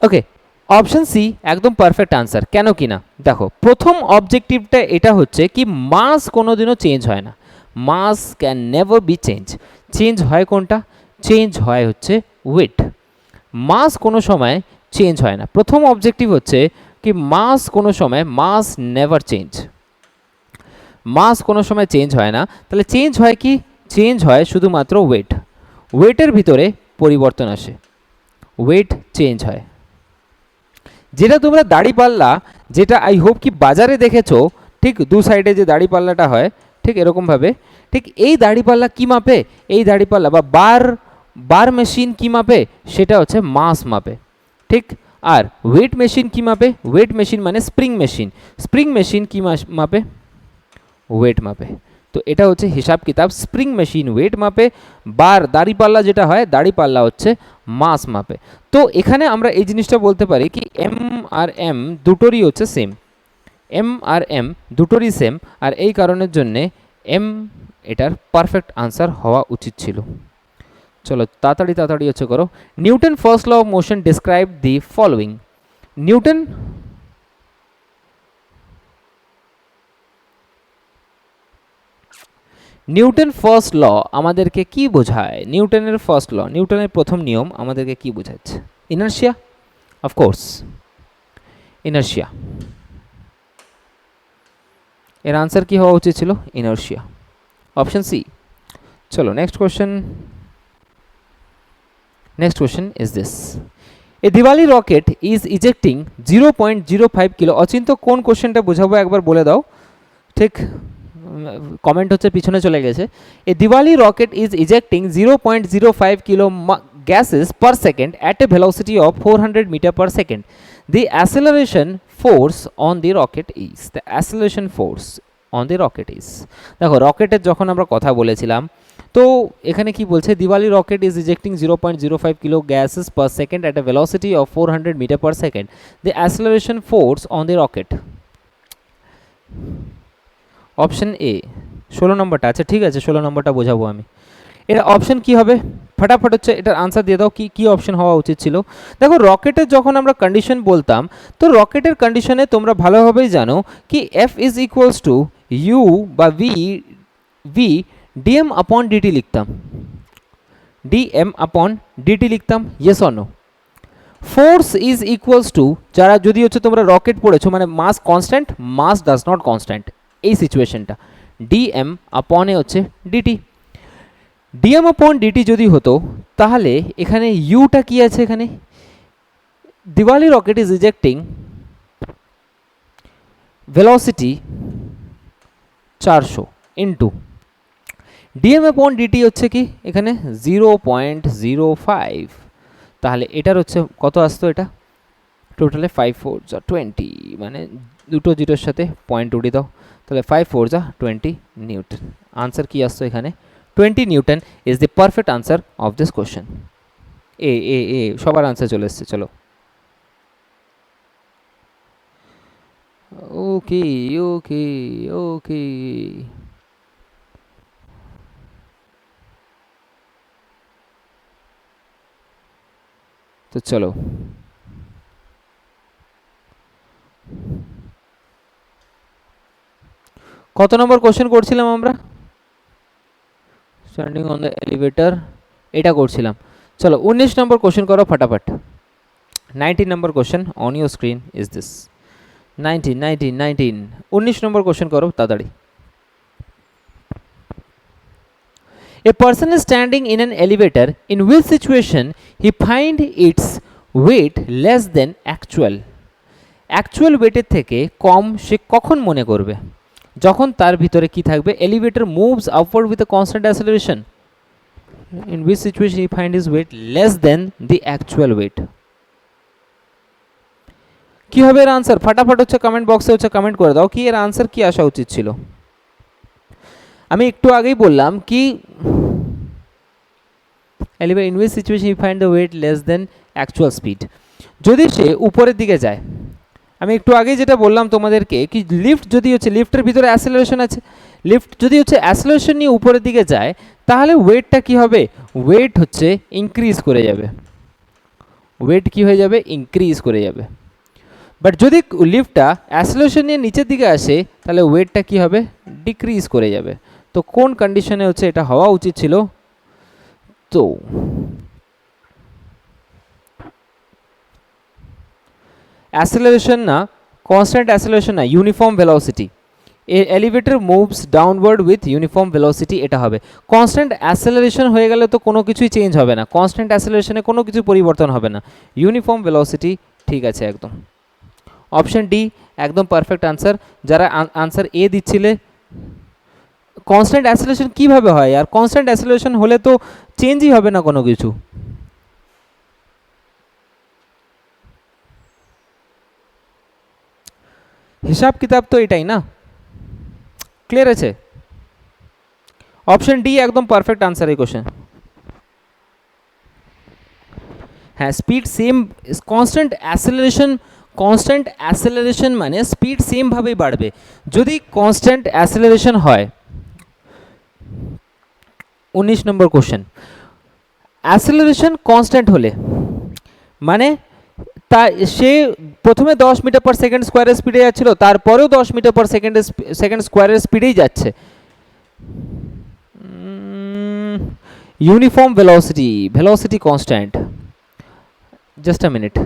ওকে, অপশন সি একদম পারফেক্ট আনসার। কেন কি না দেখো, প্রথম অবজেক্টিভটা এটা হচ্ছে কি মাস কোনোদিনও চেঞ্জ হয় না, mass can never be change. Change হয় কোনটা? চেঞ্জ হয় হচ্ছে ওয়েট। মাস কোনো সময় চেঞ্জ হয় না। প্রথম অবজেক্টিভ হচ্ছে কি মাস কোনো সময়, মাস নেভার চেঞ্জ, মাস কোনো সময় চেঞ্জ হয় না। তাহলে চেঞ্জ হয় কি? চেঞ্জ হয় শুধুমাত্র ওয়েট, ওয়েটের ভিতরে পরিবর্তন আসে, ওয়েট চেঞ্জ হয়। যেটা তোমরা দাড়িপাল্লা, যেটা আই হোপ কি বাজারে দেখেছো, ঠিক দু সাইডে যে দাড়িপাল্লাটা হয় ঠিক এরকমভাবে, ঠিক এই দাড়িপাল্লা কি মাপে? এই দাড়িপাল্লা বা বার মেশিন কি মাপে? সেটা হচ্ছে মাস মাপে, ঠিক। আর ওয়েট মেশিন কি মাপে? ওয়েট মেশিন মানে স্প্রিং মেশিন, স্প্রিং মেশিন কি মাপে? ওয়েট মাপে। তো এটা হচ্ছে হিসাব কিতাব, স্প্রিং মেশিন ওয়েট মাপে, দাড়িপাল্লা যেটা হয় দাড়িপাল্লা হচ্ছে মাস মাপে। তো এখানে আমরা এই জিনিসটা বলতে পারি কি এম আর এম দুটোরই হচ্ছে সেম, এম আর এম দুটোরই সেম, আর এই কারণের জন্যে এম এটার পারফেক্ট আনসার হওয়া উচিত ছিল। চলো তাড়াতাড়ি তাড়াতাড়ি হচ্ছে করো। Newton first law of motion describe the following. Newton first law আমাদেরকে কি বোঝায়? নিউটনের ফার্স্ট ল, নিউটনের প্রথম নিয়ম আমাদেরকে কি বোঝাচ্ছে? Inertia, of course inertia. এর আনসার কি হওয়া উচিত ছিল? Inertia, option c. চলো next question. Next question is this, a Diwali rocket is ejecting 0.05 kilo. Achinta কোন কোশ্চেনটা বোঝাবো একবার বলে দাও, ঠিক কমেন্ট হচ্ছে পিছনে চলে গেছে। A Diwali rocket is ejecting 0.05 kilo gases per second at a velocity of 400 meter per second. The acceleration force on the rocket is, the acceleration force on the rocket is, দেখো রকেটের যখন আমরা কথা বলেছিলাম তো এখানে কি বলছে? Diwali rocket is ejecting 0.05 kilo gases per second at a velocity of 400 meter per second. The acceleration force on the rocket, option A 16 নম্বরটা। আচ্ছা ঠিক আছে, 16 নম্বরটা বোঝাবো আমি। এটা অপশন কি হবে? ফটাফট হচ্ছে এটার আনসার দিয়ে দাও, কি কি অপশন হওয়া উচিত ছিল? দেখো রকেটের যখন আমরা কন্ডিশন বলতাম, তো রকেটের কন্ডিশনে তোমরা ভালোভাবেই জানো কি f is equals to u বা ভি ডিএম আপন ডিটি লিখতাম, ডিএম আপন ডিটি লিখতাম, yes or no? Force is equals to, যারা যদি হচ্ছে তোমরা রকেট পড়েছো মানে mass constant, mass does not constant, এই সিচুয়েশনটা ডিএম আপনে হচ্ছে ডিটি। ডিএম আপন ডিটি যদি হতো তাহলে এখানে ইউটা কি আছে? এখানে Diwali rocket is ejecting velocity 400 into dm upon dt হচ্ছে কি এখানে 0.05, তাহলে এটার হচ্ছে কত আসতো? এটা টোটালে 5 4 যা 20, মানে দুটো জিরোর সাথে পয়েন্ট উড়িয়ে দাও, তাহলে 5 4 যা 20 নিউটন। আনসার কি আসতো এখানে? 20 newton is the perfect answer of this question. এ এ এ সবার আনসার চলে এসছে। চলো ওকে ওকে ওকে, তো চলো কত নম্বর কোশ্চেন করছিলাম আমরা? স্ট্যান্ডিং অন দ্য এলিভেটর, এটা করছিলাম। চলো 19 নম্বর কোশ্চেন করো ফটাফট। 19 number question on your screen is this. 19 number question করো তাড়াতাড়ি। A person is standing in an elevator. In which situation he find its weight less than actual? Actual ওয়েটের থেকে কম সে কখন মনে করবে? যখন তার ভিতরে কি থাকবে? Elevator moves upward with a constant acceleration. in which situation he find his weight less than the actual weight. কি হবে এর আনসার? ফটাফট হচ্ছে কমেন্ট বক্সে হচ্ছে কমেন্ট করে দাও কি এর আনসার কি আসা উচিত ছিল। আমি একটু আগেই বললাম কি elevate in which situation you find the weight less than actual speed. যদি সে উপরের দিকে যায়, আমি একটু আগেই যেটা বললাম তোমাদেরকে কি লিফট যদি হচ্ছে লিফটের ভিতরে অ্যাসেলারেশন আছে, লিফট যদি হচ্ছে অ্যাসেলারেশন নিয়ে উপরের দিকে যায় তাহলে ওয়েটটা কি হবে? ওয়েট হচ্ছে ইনক্রিজ করে যাবে, ওয়েট কি হয়ে যাবে? ইনক্রিজ করে যাবে। বাট যদি লিফটটা অ্যাসেলারেশন নিয়ে নিচের দিকে আসে তাহলে ওয়েটটা কি হবে? ডিক্রিজ করে যাবে। তো কোন কন্ডিশনে হচ্ছে এটা হওয়া উচিত ছিল? তো অ্যাসেলারেশন না, কনস্ট্যান্ট অ্যাসেলারেশন না, uniform velocity. Elevator moves downward with uniform velocity, এটা হবে। কনস্ট্যান্ট অ্যাসেলারেশন হয়ে গেলে তো কোনো কিছুই চেঞ্জ হবে না, কনস্ট্যান্ট অ্যাসেলারেশনে কোনো কিছু পরিবর্তন হবে না, ইউনিফর্ম ভেলোসিটি ঠিক আছে একদম। অপশন ডি একদম পারফেক্ট আনসার। যারা আনসার এ দিচ্ছিলে, কনস্ট্যান্ট অ্যাসেলারেশন কীভাবে হয়? আর কনস্ট্যান্ট অ্যাসেলারেশন হলে তো চেঞ্জই হবে না কোনো কিছু। হিসাব কিতাব তো এটাই না, ক্লিয়ার আছে? অপশন ডি একদম পারফেক্ট আনসার এই কোশ্চেন। হ্যাঁ, স্পিড সেম, কনস্ট্যান্ট অ্যাসেলারেশন, কনস্ট্যান্ট অ্যাসেলারেশন মানে স্পিড সেমভাবেই বাড়বে। যদি কনস্ট্যান্ট অ্যাসেলারেশন হয়, 19 নম্বর কোশ্চেন, অ্যাসেলারেশন কনস্ট্যান্ট হলে মানে তা সে প্রথমে 10 মিটার পার সেকেন্ড স্কোয়ারের স্পিডে যাচ্ছিল, তারপরেও 10 মিটার পার সেকেন্ড স্কোয়ারের স্পিডেই যাচ্ছে। Uniform velocity, velocity constant, just a minute,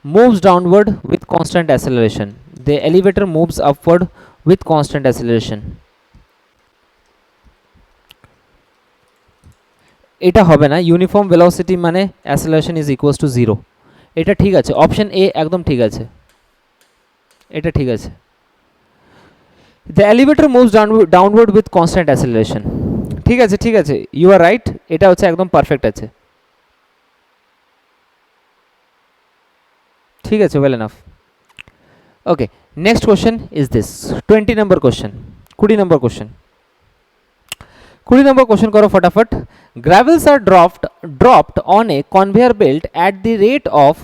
moves downward with constant acceleration, the elevator moves upward with constant acceleration. এটা হবে না, ইউনিফর্ম ভেলোসিটি মানে অ্যাসেলারেশন ইজ ইকুয়ালস টু 0, এটা ঠিক আছে। অপশন এ একদম ঠিক আছে, এটা ঠিক আছে। The elevator moves downward with constant acceleration, ঠিক আছে ঠিক আছে, ইউ আর রাইট, এটা হচ্ছে একদম পারফেক্ট আছে, ঠিক আছে, well enough. Okay, next question is this 20 number question, 20 number question, 20 number question করো ফটাফট। Gravels are dropped on a conveyor belt at the rate of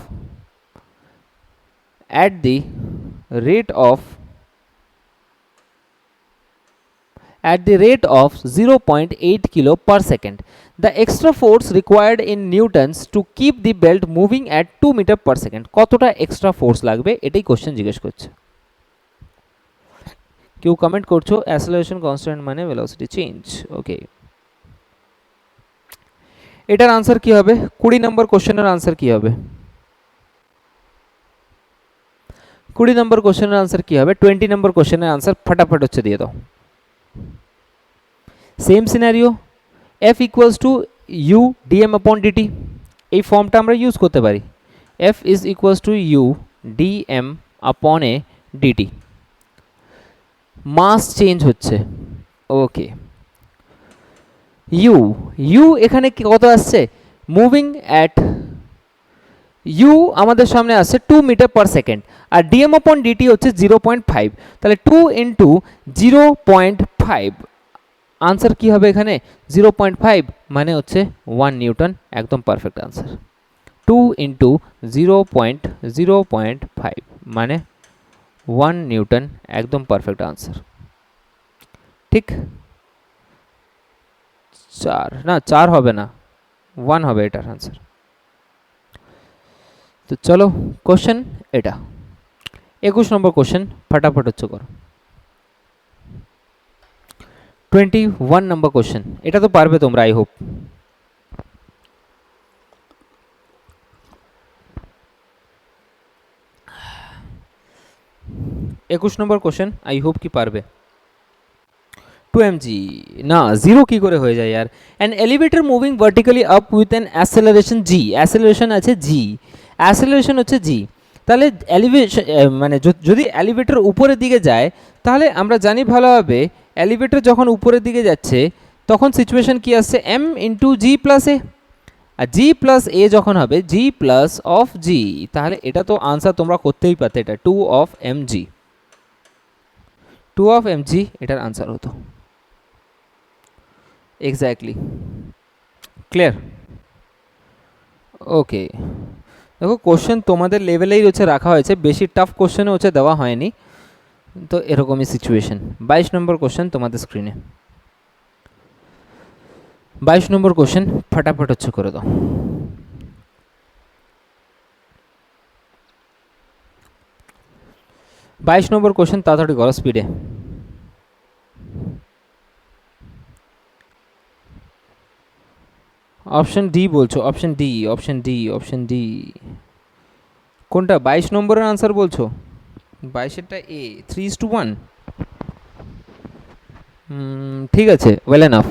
0.8 kilo per second. The extra force required in newtons to keep the belt moving at 2 meter per second. কতটা extra force লাগবে এটাই question জিজ্ঞেস করছে। কেউ comment করছো অ্যাসেলারেশন constant মানে velocity change. ওকে, এটার answer কি হবে? 20 নম্বর কোশ্চেনের আনসার কি হবে? 20 নম্বর কোশ্চেনের আনসার কি হবে? 20 নম্বর কোশ্চেনের আনসার ফটাফট হচ্ছে দিয়ে দাও। Same scenario, F equals to U dm upon dt, এই ফর্মটা আমরা ইউজ করতে পারি। F is equals to U dm upon a DT, mass change হচ্ছে। ওকে, ইউ ইউ এখানে কত আসছে? মুভিং অ্যাট ইউ আমাদের সামনে আসছে 2 মিটার পার সেকেন্ড, আর ডিএম আপন ডিটি হচ্ছে 0.5, তাহলে 2 ইন্টু 0.5, আনসার কি হবে এখানে? 0.5 মানে হচ্ছে 1 নিউটন, একদম পারফেক্ট আনসার। 2 ইন্টু 0.5 মানে 1 নিউটন, একদম পারফেক্ট আনসার। ঠিক, 4 না, 4 হবে না, 1 হবে এটার আনসার। তো চলো কোশ্চেন এটা 21 নম্বর কোশ্চেন ফটাফট হচ্ছে করো। 21 নম্বর কোশ্চেন, এটা তো পারবে তোমরা, আই হোপ। একুশ নম্বর কোশ্চেন, আই হোপ কি পারবে। 2mg না, 0 কি করে হয়ে যায় यार? an elevator moving vertically up with an acceleration g, acceleration আছে g, acceleration হচ্ছে g, তাহলে এলিভেশন মানে যদি এলিভেটর উপরের দিকে যায় তাহলে আমরা জানি ভালোভাবে এলিভেটর যখন উপরের দিকে যাচ্ছে তখন সিচুয়েশন কি আসছে m ইন্টু জি প্লাস এ, আর জি প্লাস এ যখন হবে জি প্লাস অফ জি, তাহলে এটা তো আনসার তোমরা করতেই পারতে, এটা 2 of M G, 2 of M G এটার আনসার হতো। Exactly, clear? ওকে, দেখো কোশ্চেন তোমাদের লেভেলেই হচ্ছে রাখা হয়েছে, বেশি টাফ কোশ্চেনও হচ্ছে দেওয়া হয়নি, তো এরকমই সিচুয়েশন। 22 নম্বর কোশ্চেন তোমাদের স্ক্রিনে, 22 নম্বর কোশ্চেন ফটাফট হচ্ছে করে দাও। বাইশ নম্বর কোশ্চেন তাড়াতাড়ি করো স্পিডে। অপশন ডি বলছো, option D, option D, option D কোনটা? 22 নম্বরের আনসার বলছো? 22এরটা এ, 3:1। ঠিক আছে, ওয়েল এনাফ,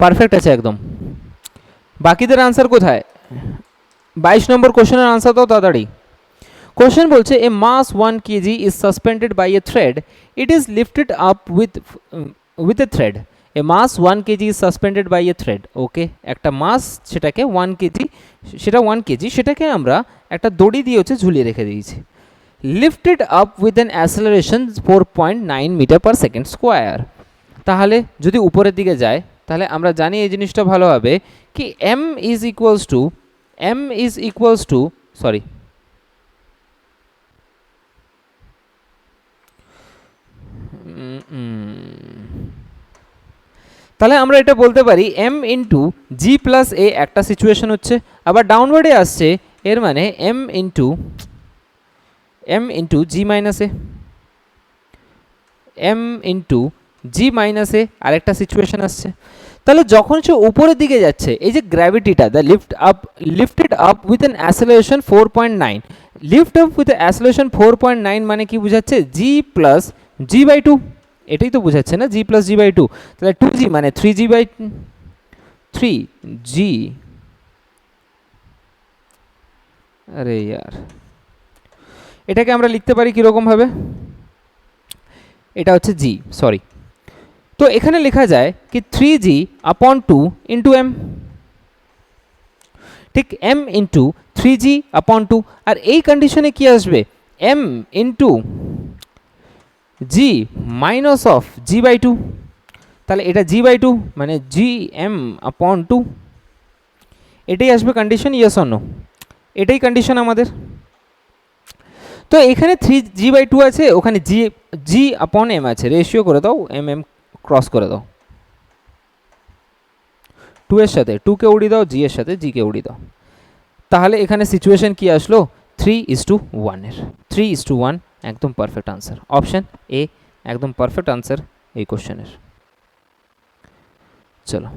পারফেক্ট আছে একদম। বাকিদের আনসার কোথায়? 22 নম্বর কোশ্চেনের আনসার দাও তাড়াতাড়ি। কোশ্চেন বলছে a mass 1 kg is suspended by a thread, it is lifted up with a thread. A mass 1 kg is suspended by a thread. Okay, একটা মাস সেটাকে 1 kg, সেটা 1 kg, সেটাকে আমরা একটা দড়ি দিয়ে হচ্ছে ঝুলিয়ে রেখে দিয়েছি। Lifted up with an acceleration 4.9 metre per second square. তাহলে যদি উপরের দিকে যায় তাহলে আমরা জানি এই জিনিসটা ভালোভাবে কি m is equals two sorry, তাহলে আমরা এটা বলতে পারি m ইন্টু জি প্লাস এ একটা সিচুয়েশন হচ্ছে, আবার ডাউনওয়ার্ডে আসছে, এর মানে m ইন্টু জি মাইনাস এ, m ইন্টু জি মাইনাস এ আরেকটা সিচুয়েশন আসছে। তাহলে যখন সে উপরের দিকে যাচ্ছে, এই যে গ্র্যাভিটিটা, the lifted up with an acceleration 4.9, lift up with acceleration 4.9 মানে কি বোঝাচ্ছে? G plus g by two, এটাই তো বোঝাচ্ছে না, g plus g by two. তাহলে 2g মানে 3g বাই 3g, আরে ইয়ার, এটাকে আমরা লিখতে পারি কীরকম ভাবে? এটা হচ্ছে জি, সরি, তো এখানে লেখা যায় কি 3g আপন 2 ইন্টু এম, ঠিক, m ইন্টু 3g আপন 2, আর এই কন্ডিশনে কি আসবে? m into G minus of G by two, তাহলে এটা জি বাই টু মানে জি এম আপন টু, এটাই আসবে কন্ডিশন, ইয়েস অর নো? এটাই কন্ডিশন আমাদের। তো এখানে 3g বাই টু আছে, ওখানে জি আপন এম আছে, রেশিও করে দাও, এম ক্রস করে দাও, 2 এর সাথে 2 কে উড়িয়ে দাও, জি এর সাথে জি কে উড়িয়ে দাও, তাহলে এখানে সিচুয়েশন কি আসলো? 3:1 এর, 3:1 একদম পারফেক্ট আনসার, অপশন এ একদম পারফেক্ট আনসার এই কোশ্চেনের। চলো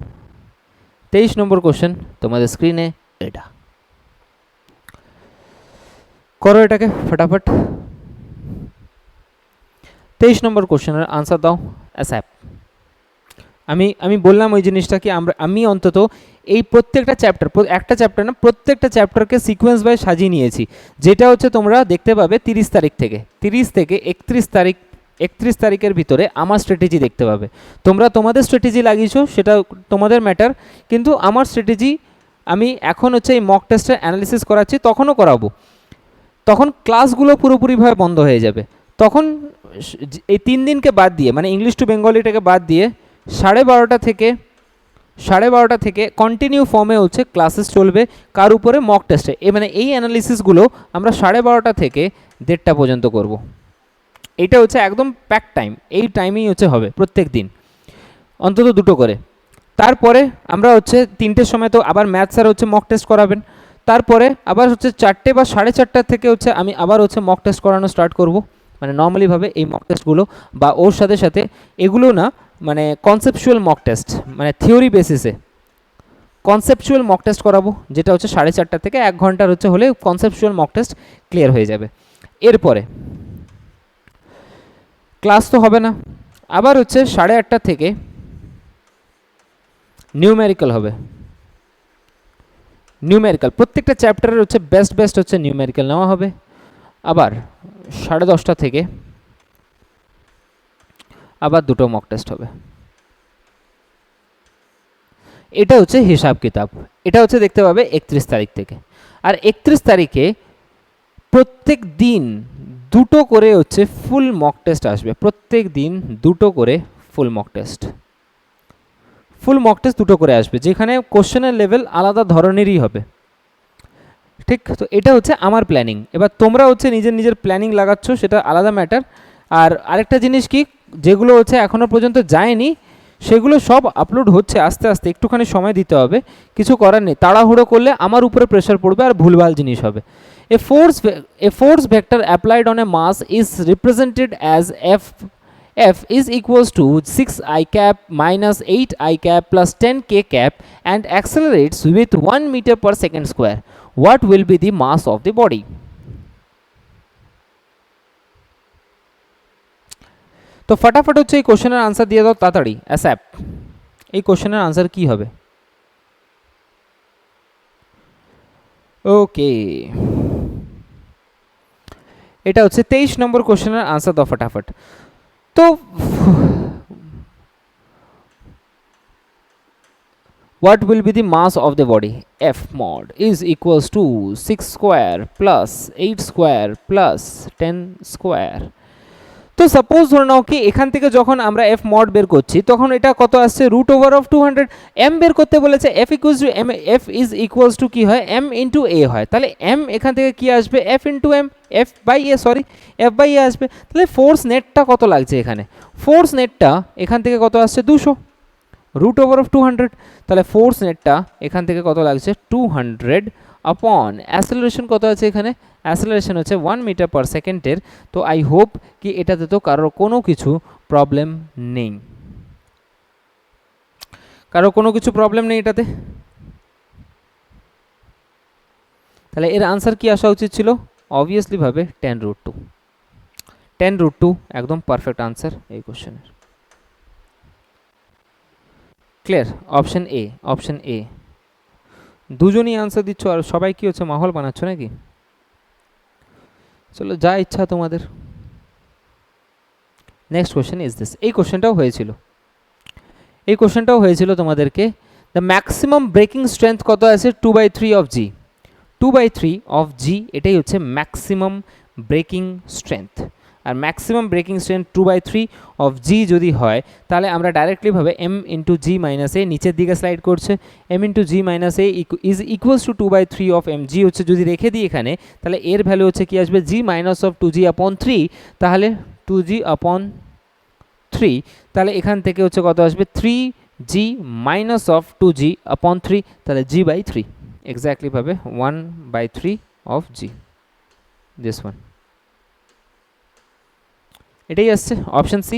23 নম্বর কোশ্চেন তোমাদের স্ক্রিনে, এটা করো এটাকে ফটাফট। 23 নম্বর কোশ্চেনের আনসার দাও অ্যাসঅ্যাপ। আমি বললাম ওই জিনিসটা কি, আমি অন্তত এই প্রত্যেকটা চ্যাপ্টার, একটা চ্যাপ্টার না, প্রত্যেকটা চ্যাপ্টারকে সিকোয়েন্স বাই সাজিয়ে নিয়েছি, যেটা হচ্ছে তোমরা দেখতে পাবে 30 তারিখ থেকে 31 তারিখের ভিতরে আমার স্ট্র্যাটেজি দেখতে পাবে। তোমরা তোমাদের স্ট্র্যাটেজি লাগিয়েছো, সেটা তোমাদের ম্যাটার, কিন্তু আমার স্ট্র্যাটেজি আমি এখন হচ্ছে এই মক টেস্টের অ্যানালিসিস করাচ্ছি, তখনও করাবো, তখন ক্লাসগুলো পুরোপুরিভাবে বন্ধ হয়ে যাবে। তখন এই 3 দিনকে বাদ দিয়ে, মানে ইংলিশ টু বেঙ্গলিটাকে বাদ দিয়ে 12:30 থেকে কন্টিনিউ ফর্মে হচ্ছে ক্লাসেস চলবে, কার উপরে? মক টেস্টে। মানে এই অ্যানালিসিসগুলো আমরা 12:30 থেকে 1:30 পর্যন্ত করব। এটা হচ্ছে একদম প্যাক টাইম, এই টাইমেই হচ্ছে হবে প্রত্যেক দিন, অন্তত 2টো করে। তারপরে আমরা হচ্ছে 3টের সময় তো আবার ম্যাথ স্যার হচ্ছে মক টেস্ট করাবেন, তারপরে আবার হচ্ছে 4টে বা 4:30 থেকে হচ্ছে আমি আবার হচ্ছে মক টেস্ট করানো স্টার্ট করব। মানে নর্মালিভাবে এই মক টেস্টগুলো, বা ওর সাথে সাথে এগুলো না, মানে কনসেপচুয়াল মক টেস্ট, মানে থিওরি বেসিসে কনসেপচুয়াল মক টেস্ট করাবো, যেটা হচ্ছে 4:30 থেকে 1 ঘন্টার হচ্ছে হলে কনসেপচুয়াল মক টেস্ট ক্লিয়ার হয়ে যাবে। এরপরে ক্লাস তো হবে না, আবার হচ্ছে 8:30 থেকে নিউমেরিক্যাল হবে। নিউমেরিক্যাল প্রত্যেকটা চ্যাপ্টারের হচ্ছে বেস্ট হচ্ছে নিউমেরিক্যাল নেওয়া হবে। আবার 10:30 থেকে আবার দুটো মক টেস্ট হবে। এটা হচ্ছে হিসাব কিতাব, এটা হচ্ছে দেখতে পাবে 31 তারিখ থেকে। আর 31 তারিখে প্রত্যেক দিন দুটো করে হচ্ছে ফুল মক টেস্ট আসবে, প্রত্যেক দিন দুটো করে full mock test, full mock test দুটো করে আসবে, যেখানে কোশ্চেনের লেভেল আলাদা ধরনেরই হবে। ঠিক, তো এটা হচ্ছে আমার প্ল্যানিং। এবার তোমরা হচ্ছে নিজের নিজের প্ল্যানিং লাগাচ্ছ, সেটা আলাদা ম্যাটার। আর আরেকটা জিনিস কি, যেগুলো হচ্ছে এখনও পর্যন্ত যায়নি সেগুলো সব আপলোড হচ্ছে আস্তে আস্তে, একটুখানি সময় দিতে হবে, কিছু করার নেই। তাড়াহুড়ো করলে আমার উপরে প্রেশার পড়বে আর ভুলভাল জিনিস হবে। A force vector applied on a mass is represented as F is equals to 6 I cap minus 8 I cap plus 10 K cap and accelerates with 1 meter per second square. What will be the mass of the body? তো ফটাফট হচ্ছে এই কোশ্চেনের answer দিয়ে দাও তাড়াতাড়ি অ্যাসঅ্যাপ। এই কোশ্চেনের আনসার কি হবে? ওকে, এটা হচ্ছে 23 নম্বর কোশ্চেনের আনসার দাও ফটাফট। তো what will be the mass of the body? F mod is equals to 6 square plus 8 square plus 10 square. তো সাপোজ ধরে নাও কি এখান থেকে যখন আমরা এফ মড বের করছি তখন এটা কত আসছে, রুট ওভার অফ 200। এম বের করতে বলেছে, F equals to M, F is equals to কি হয়, এম ইন্টু এ হয়। তাহলে এম এখান থেকে কি আসবে, f into m, f by a, sorry f by a আসবে। তাহলে ফোর্স নেটটা কত লাগছে এখানে, ফোর্স নেটটা এখান থেকে কত আসছে 200, রুট ওভার অফ 200। তাহলে ফোর্স নেটটা এখান থেকে কত লাগছে 200 আপন অ্যাসেলারেশন কত আছে এখানে, অ্যাসেলারেশন হচ্ছে 1 মিটার পার সেকেন্ডের। তো আই হোপ কি এটাতে তো কারোর কোনো কিছু প্রবলেম নেই, কারো কোনো কিছু প্রবলেম নেই এটাতে। তাহলে এর আনসার কি আসা উচিত ছিল, অবভিয়াসলি ভাবে 10√2, 10√2 একদম পারফেক্ট আনসার এই কোশ্চেনের। Clear, option A, option A. দুজনই আনসার দিচ্ছ আর সবাই কি হচ্ছে মাহল বানাচ্ছ নাকি? চলো যা ইচ্ছা তোমাদের। নেক্সট কোশ্চেন ইজ দিস, এই কোশ্চেনটাও হয়েছিল, এই কোশ্চেনটাও হয়েছিল তোমাদেরকে। দ্য ম্যাক্সিমাম ব্রেকিং স্ট্রেংথ কত আছে, 2/3 অফ জি, 2/3 অফ জি, এটাই হচ্ছে ম্যাক্সিমাম ব্রেকিং স্ট্রেংথ। আর maximum breaking strength 2/3 of g যদি হয় তাহলে আমরা ডাইরেক্টলি ভাবে m into G minus a, নিচের দিকে স্লাইড করছে, m into G minus a is equals to 2/3 of M. G হচ্ছে যদি রেখে দিই এখানে, তাহলে এর ভ্যালু হচ্ছে কি আসবে, জি মাইনাস অফ 2g আপন 3, তাহলে 2g আপন 3, তাহলে এখান থেকে হচ্ছে কত আসবে 3g মাইনাস অফ 2g আপন 3, তাহলে g বাই 3, এক্স্যাক্টলি ভাবে 1/3 অফ g, দিস ওয়ান। এটাই আসছে অপশন সি,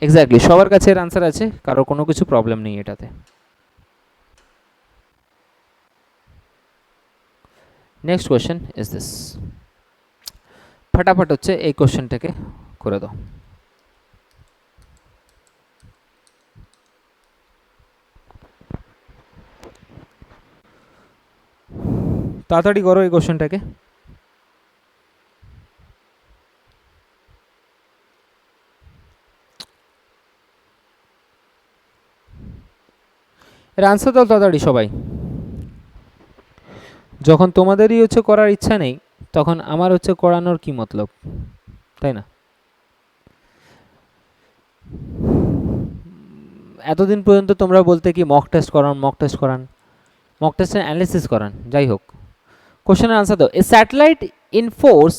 এক্স্যাক্টলি সবার কাছে এর আনসার আছে, কারো কোনো কিছু প্রবলেম নেই এটাতে। নেক্সট কোয়েশ্চেন ইজ দিস, ফটাফট হচ্ছে এই কোয়েশ্চেনটাকে করে দাও। তাড়াতাড়ি করো এই কোয়েশ্চেনটাকে। এর আনসার দাও তাড়াতাড়ি সবাই। যখন তোমাদেরই হচ্ছে করার ইচ্ছা নেই তখন আমার হচ্ছে করানোর কি মতলব, তাই না? এতদিন পর্যন্ত তোমরা বলতে কি মক টেস্ট করান, মক টেস্ট করান, মক টেস্টের অ্যানালিসিস করান, যাই হোক কোশ্চেনের আনসার দাও। A satellite in force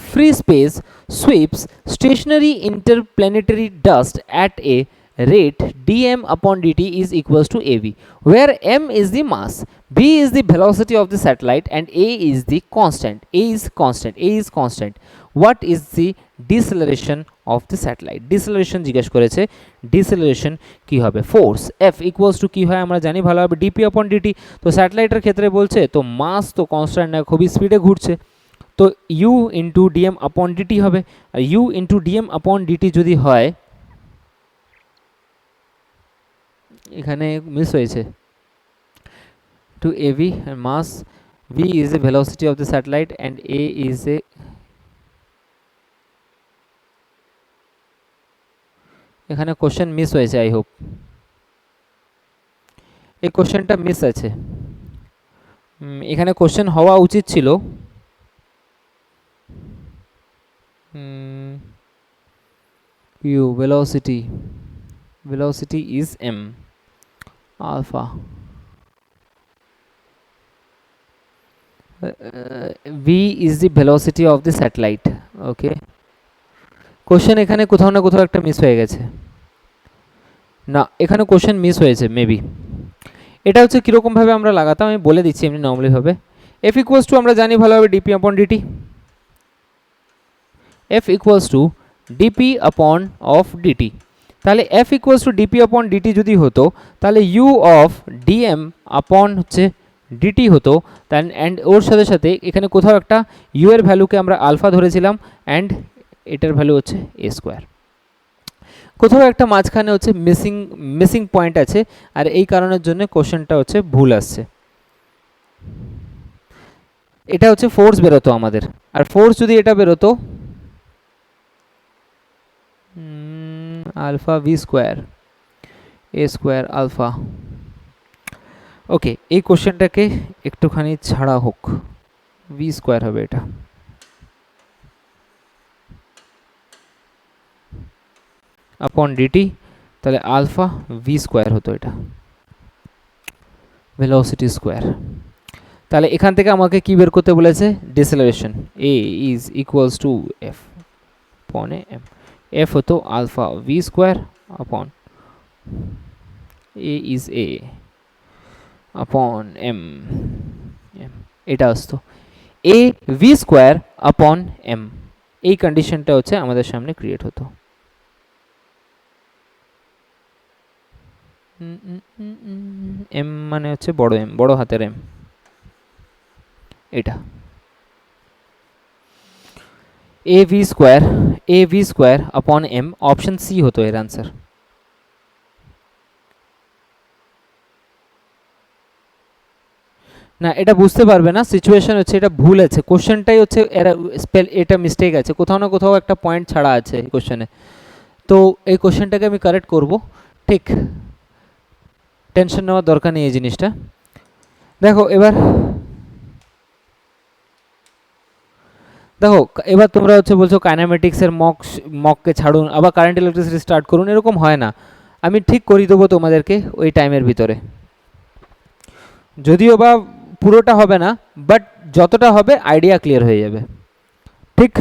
free space sweeps stationary interplanetary dust at a rate dm upon dt is equals to av, where m is the mass, b is the velocity of the satellite and a is the constant, a is constant. What is the deceleration of the satellite? deceleration জিজ্ঞেস করেছে, deceleration কি হবে, force f equals to কি হয় আমরা জানি ভালোভাবে dp upon dt। তো স্যাটেলাইটের ক্ষেত্রে বলছে তো মাস তো কনস্ট্যান্ট না, খুবই স্পিডে ঘুরছে, তো U into dm upon dt হবে। আর U into dm upon dt যদি হয়, এখানে মিস হয়েছে, to a V mass, V is a velocity of the satellite and A is A, এখানে কোশ্চেন মিস হয়েছে, আই হোপ এই কোশ্চেনটা মিস আছে। এখানে কোশ্চেন হওয়া উচিত ছিল u velocity is m alpha v is the velocity of the satellite. Okay, question এখানে কোথাও না কোথাও একটা মিস হয়ে গেছে, না এখানে কোশ্চেন মিস হয়েছে মেবি। এটা হচ্ছে কীরকমভাবে আমরা লাগাতাম আমি বলে দিচ্ছি এমনি নর্মালিভাবে। এফ ইকুয়ালস টু আমরা জানি ভালোভাবে dp upon dt, F equals to dp upon of dt. তাহলে F equals to dp upon dt যদি হতো তাহলে ইউ অফ ডিএম আপন হচ্ছে ডিটি হতো। অ্যান্ড ওর সাথে সাথে এখানে কোথাও একটা ইউ এর ভ্যালুকে আমরা আলফা ধরেছিলাম অ্যান্ড এটার ভ্যালু হচ্ছে এ স্কোয়ার। কোথাও একটা মাঝখানে হচ্ছে মিসিং পয়েন্ট আছে, আর এই কারণের জন্য কোশ্চেনটা হচ্ছে ভুল আসছে। এটা হচ্ছে ফোর্স বেরোতো আমাদের, আর ফোর্স যদি এটা বেরোতো আলফা ভি স্কোয়ার এ স্কোয়ার আলফা। ওকে, এই কোশ্চেনটাকে একটুখানি ছাড়া হোক, ভি স্কোয়ার হবে এটা, আপন ডিটি, তাহলে আলফা ভি স্কোয়ার হতো এটা, ভেলোসিটি স্কোয়ার। তাহলে এখান থেকে আমাকে কি বের করতে বলেছে, ডিসেলারেশন এ ইজ ইকুয়ালস টু এফ আপন এম। এফ হতো আলফা ভি স্কোয়ার আপন এ ইজ এ আপন এম, এটা আসতো এ ভি স্কোয়ার আপন এম। এই কন্ডিশনটা হচ্ছে আমাদের সামনে ক্রিয়েট হতো। এম মানে হচ্ছে বড় এম, বড় হাতের এম, এটা এ ভি স্কোয়ার আপন এম, অপশন সি হতো এর আনসার। না এটা বুঝতে পারবে না, সিচুয়েশন হচ্ছে এটা ভুল আছে, কোশ্চেনটাই হচ্ছে এটা মিস্টেক আছে, কোথাও না কোথাও একটা পয়েন্ট ছাড়া আছে এই কোশ্চেনে। তো এই কোশ্চেনটাকে আমি কারেক্ট করব, ঠিক টেনশন নেওয়ার দরকার নেই এই জিনিসটা। দেখো এবার এবার তোমরা হচ্ছে বলছো কাইনেমেটিক্সের মককে ছাড়ুন, আবার কারেন্ট ইলেকট্রিসিটি স্টার্ট করুন, এরকম হয় না। আমি ঠিক করে দেবো তোমাদেরকে ওই টাইমের ভিতরে, যদিও বা পুরোটা হবে না, বাট যতটা হবে আইডিয়া ক্লিয়ার হয়ে যাবে। ঠিক,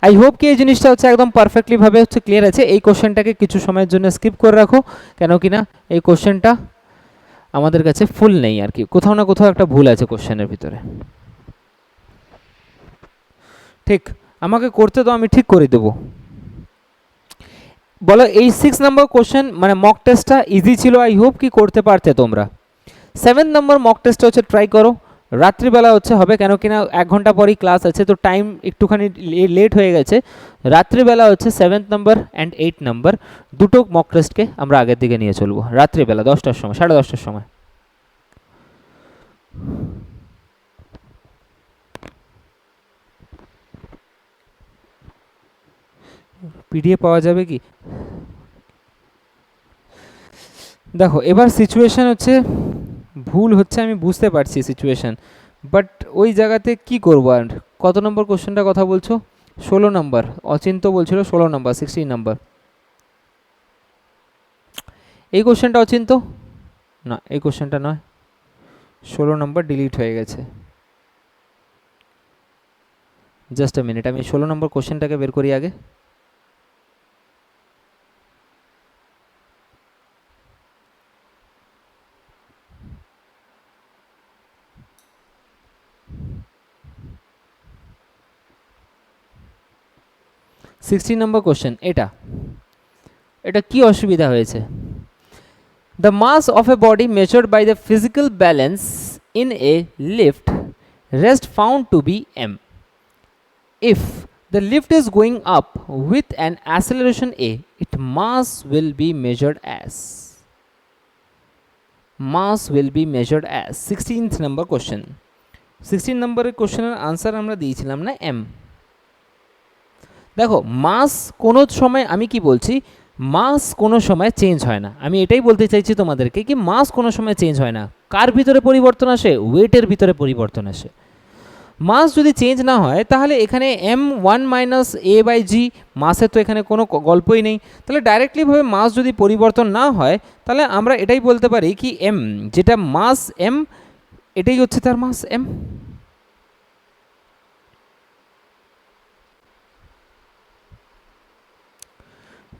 আই হোপ কি এই জিনিসটা হচ্ছে একদম পারফেক্টলিভাবে হচ্ছে ক্লিয়ার আছে। এই কোশ্চেনটাকে কিছু সময়ের জন্য স্কিপ করে রাখো, কেন কি না এই কোশ্চেনটা আমাদের কাছে ফুল নেই আর কি, কোথাও না কোথাও একটা ভুল আছে কোশ্চেনের ভিতরে। ঠিক, আমাকে করতে তো আমি ঠিক করে দেবো। বলো এই 6 নম্বর কোশ্চেন মানে মক টেস্টটা ইজি ছিল, আই হোপ কি করতে পারতে তোমরা। 7 নম্বর মক টেস্টটা হচ্ছে ট্রাই করো, রাত্রিবেলা হচ্ছে হবে, কেন কিনা 1 ঘন্টা পরই ক্লাস আছে, তো টাইম একটুখানি লেট হয়ে গেছে। রাত্রিবেলা হচ্ছে 7 নম্বর অ্যান্ড 8 নম্বর দুটো মক টেস্টকে আমরা আগের দিকে নিয়ে চলবো, রাত্রিবেলা 10টার সময়, 10:30টার সময়। পিডিএফ পাওয়া যাবে কি? দেখো এবার সিচুয়েশন হচ্ছে ভুল হচ্ছে, আমি বুঝতে পারছি সিচুয়েশন, বাট ওই জায়গাতে কি করবো। আর কত নম্বর কোশ্চেনটা কথা বলছো? 16 নম্বর, অচিন্ত বলছিল 16 নম্বর, 16 নম্বর। এই কোশ্চেনটা অচিন্ত না, এই কোশ্চেনটা নয়, 16 নম্বর ডিলিট হয়ে গেছে। জাস্ট আ মিনিট, আমি 16 নম্বর কোশ্চেনটাকে বের করি আগে। সিক্সটিন নম্বর কোশ্চেন, এটা কি অসুবিধা হয়েছে? The mass of a body measured by the physical balance in a lift rest found to be m. If the lift is going up with an acceleration a, its mass will be measured as. Mass will be measured as 16th number question. 16 নম্বরের কোশ্চেনের answer আমরা দিয়েছিলাম না m। দেখো মাস কোনো সময় আমি কি বলছি, মাস কোনো সময় চেঞ্জ হয় না। আমি এটাই বলতে চাইছি তোমাদেরকে কি মাস কোনো সময় চেঞ্জ হয় না। কার ভিতরে পরিবর্তন আসে? ওয়েটের ভিতরে পরিবর্তন আসে। মাস যদি চেঞ্জ না হয় তাহলে এখানে m1 মাইনাস এ বাই জি, মাসের তো এখানে কোনো গল্পই নেই। তাহলে ডাইরেক্টলিভাবে মাস যদি পরিবর্তন না হয় তাহলে আমরা এটাই বলতে পারি কি এম, যেটা মাস এম, এটাই হচ্ছে তার মাস M.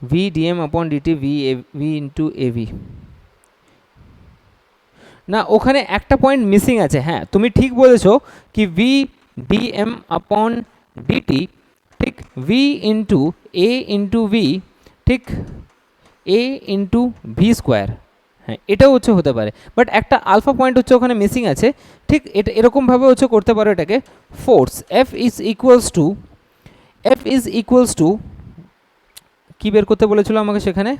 V dm upon DT V into AV. না, ওখানে একটা পয়েন্ট মিসিং আছে। হ্যাঁ, তুমি ঠিক বলেছো কি ভি ডিএম আপন ডিটি, ঠিক, ভি ইন্টু ভি, ঠিক, এ ইন্টু ভি স্কোয়ার। হ্যাঁ, এটাও হচ্ছে হতে পারে, বাট একটা আলফা পয়েন্ট হচ্ছে ওখানে মিসিং আছে। ঠিক এটা এরকমভাবে হচ্ছে করতে পারো এটাকে। Force f is equals to কী বের করতে বলেছিল আমাকে সেখানে?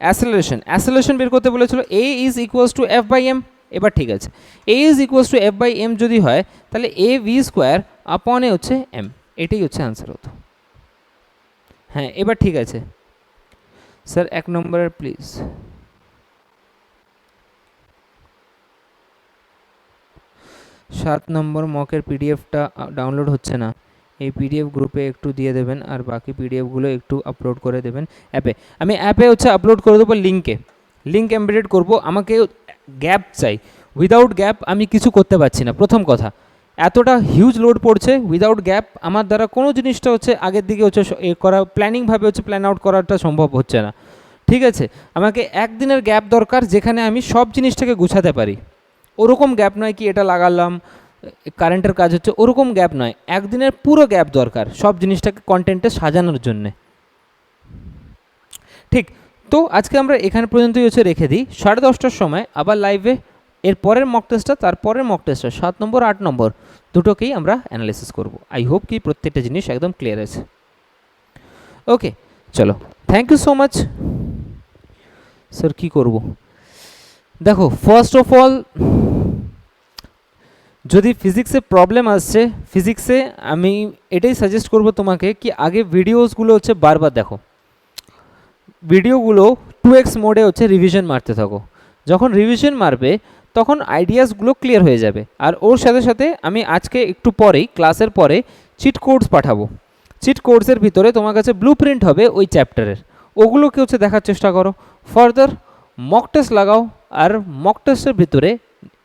অ্যাসেলারেশন বের করতে বলেছিল। A is equals to f by m. এবার ঠিক আছে, a is equals to f by m যদি হয় তাহলে এ ভি স্কোয়ার আপন এ হচ্ছে এম, এটাই হচ্ছে আনসার হতো। হ্যাঁ, এবার ঠিক আছে স্যার, 1 নম্বরের প্লিজ। সাত নম্বর মকের পিডিএফটা ডাউনলোড হচ্ছে না, এই পিডিএফ গ্রুপে একটু দিয়ে দেবেন আর বাকি পিডিএফগুলো একটু আপলোড করে দেবেন অ্যাপে। আমি অ্যাপে হচ্ছে আপলোড করে দেবো লিঙ্ক এমবেডেড করব। আমাকে গ্যাপ চাই, উইদাউট গ্যাপ আমি কিছু করতে পারছি না। প্রথম কথা, এতটা হিউজ লোড পড়ছে, উইদাউট গ্যাপ আমার দ্বারা কোনো জিনিসটা হচ্ছে আগের দিকে হচ্ছে এ করা, প্ল্যানিংভাবে হচ্ছে প্ল্যান আউট করাটা সম্ভব হচ্ছে না। ঠিক আছে, আমাকে একদিনের গ্যাপ দরকার যেখানে আমি সব জিনিসটাকে গুছাতে পারি। ওরকম গ্যাপ নয় কি এটা লাগালাম কারেন্টের কাজ হচ্ছে, ওরকম গ্যাপ নয়, একদিনের পুরো গ্যাপ দরকার সব জিনিসটাকে কন্টেন্টে সাজানোর জন্যে। ঠিক, তো আজকে আমরা এখানে পর্যন্তই হচ্ছে রেখে দিই। 10:30টার সময় আবার লাইভে এর পরের মক টেস্টটা, তারপরের মক টেস্টটা 7 নম্বর 8 নম্বর দুটোকেই আমরা অ্যানালিসিস করব। আই হোপ কি প্রত্যেকটা জিনিস একদম ক্লিয়ার আছে। ওকে, চলো, thank you so much. Sir কী করব? দেখো, ফার্স্ট অফ অল যদি ফিজিক্সে প্রবলেম আসছে, ফিজিক্সে আমি এটাই সাজেস্ট করব তোমাকে কি আগে ভিডিওসগুলো হচ্ছে বারবার দেখো, ভিডিওগুলো 2x মোডে হচ্ছে রিভিশন মারতে থাকো। যখন রিভিশন মারবে তখন আইডিয়াসগুলো ক্লিয়ার হয়ে যাবে। আর ওর সাথে সাথে আমি আজকে একটু পরেই ক্লাসের পরে চিট কোডস পাঠাবো। চিট কোডসের ভিতরে তোমার কাছে ব্লু প্রিন্ট হবে ওই চ্যাপ্টারের, ওগুলোকে হচ্ছে দেখার চেষ্টা করো। ফার্দার মক টেস্ট লাগাও আর মক টেস্টের ভিতরে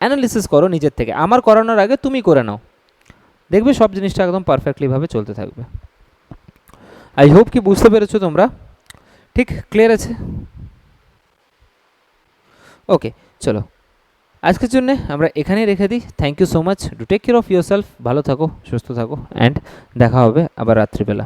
অ্যানালিসিস করো নিজের থেকে। আমার করানোর আগে তুমি করে নাও, দেখবে সব জিনিসটা একদম পারফেক্টলিভাবে চলতে থাকবে। আই হোপ কি বুঝতে পেরেছো তোমরা? ঠিক ক্লিয়ার আছে? ওকে, চলো আজকের জন্য আমরা এখানেই রেখে দিই। Thank you so much, do take care of yourself. ভালো থাকো, সুস্থ থাকো, অ্যান্ড দেখা হবে আবার রাত্রিবেলা।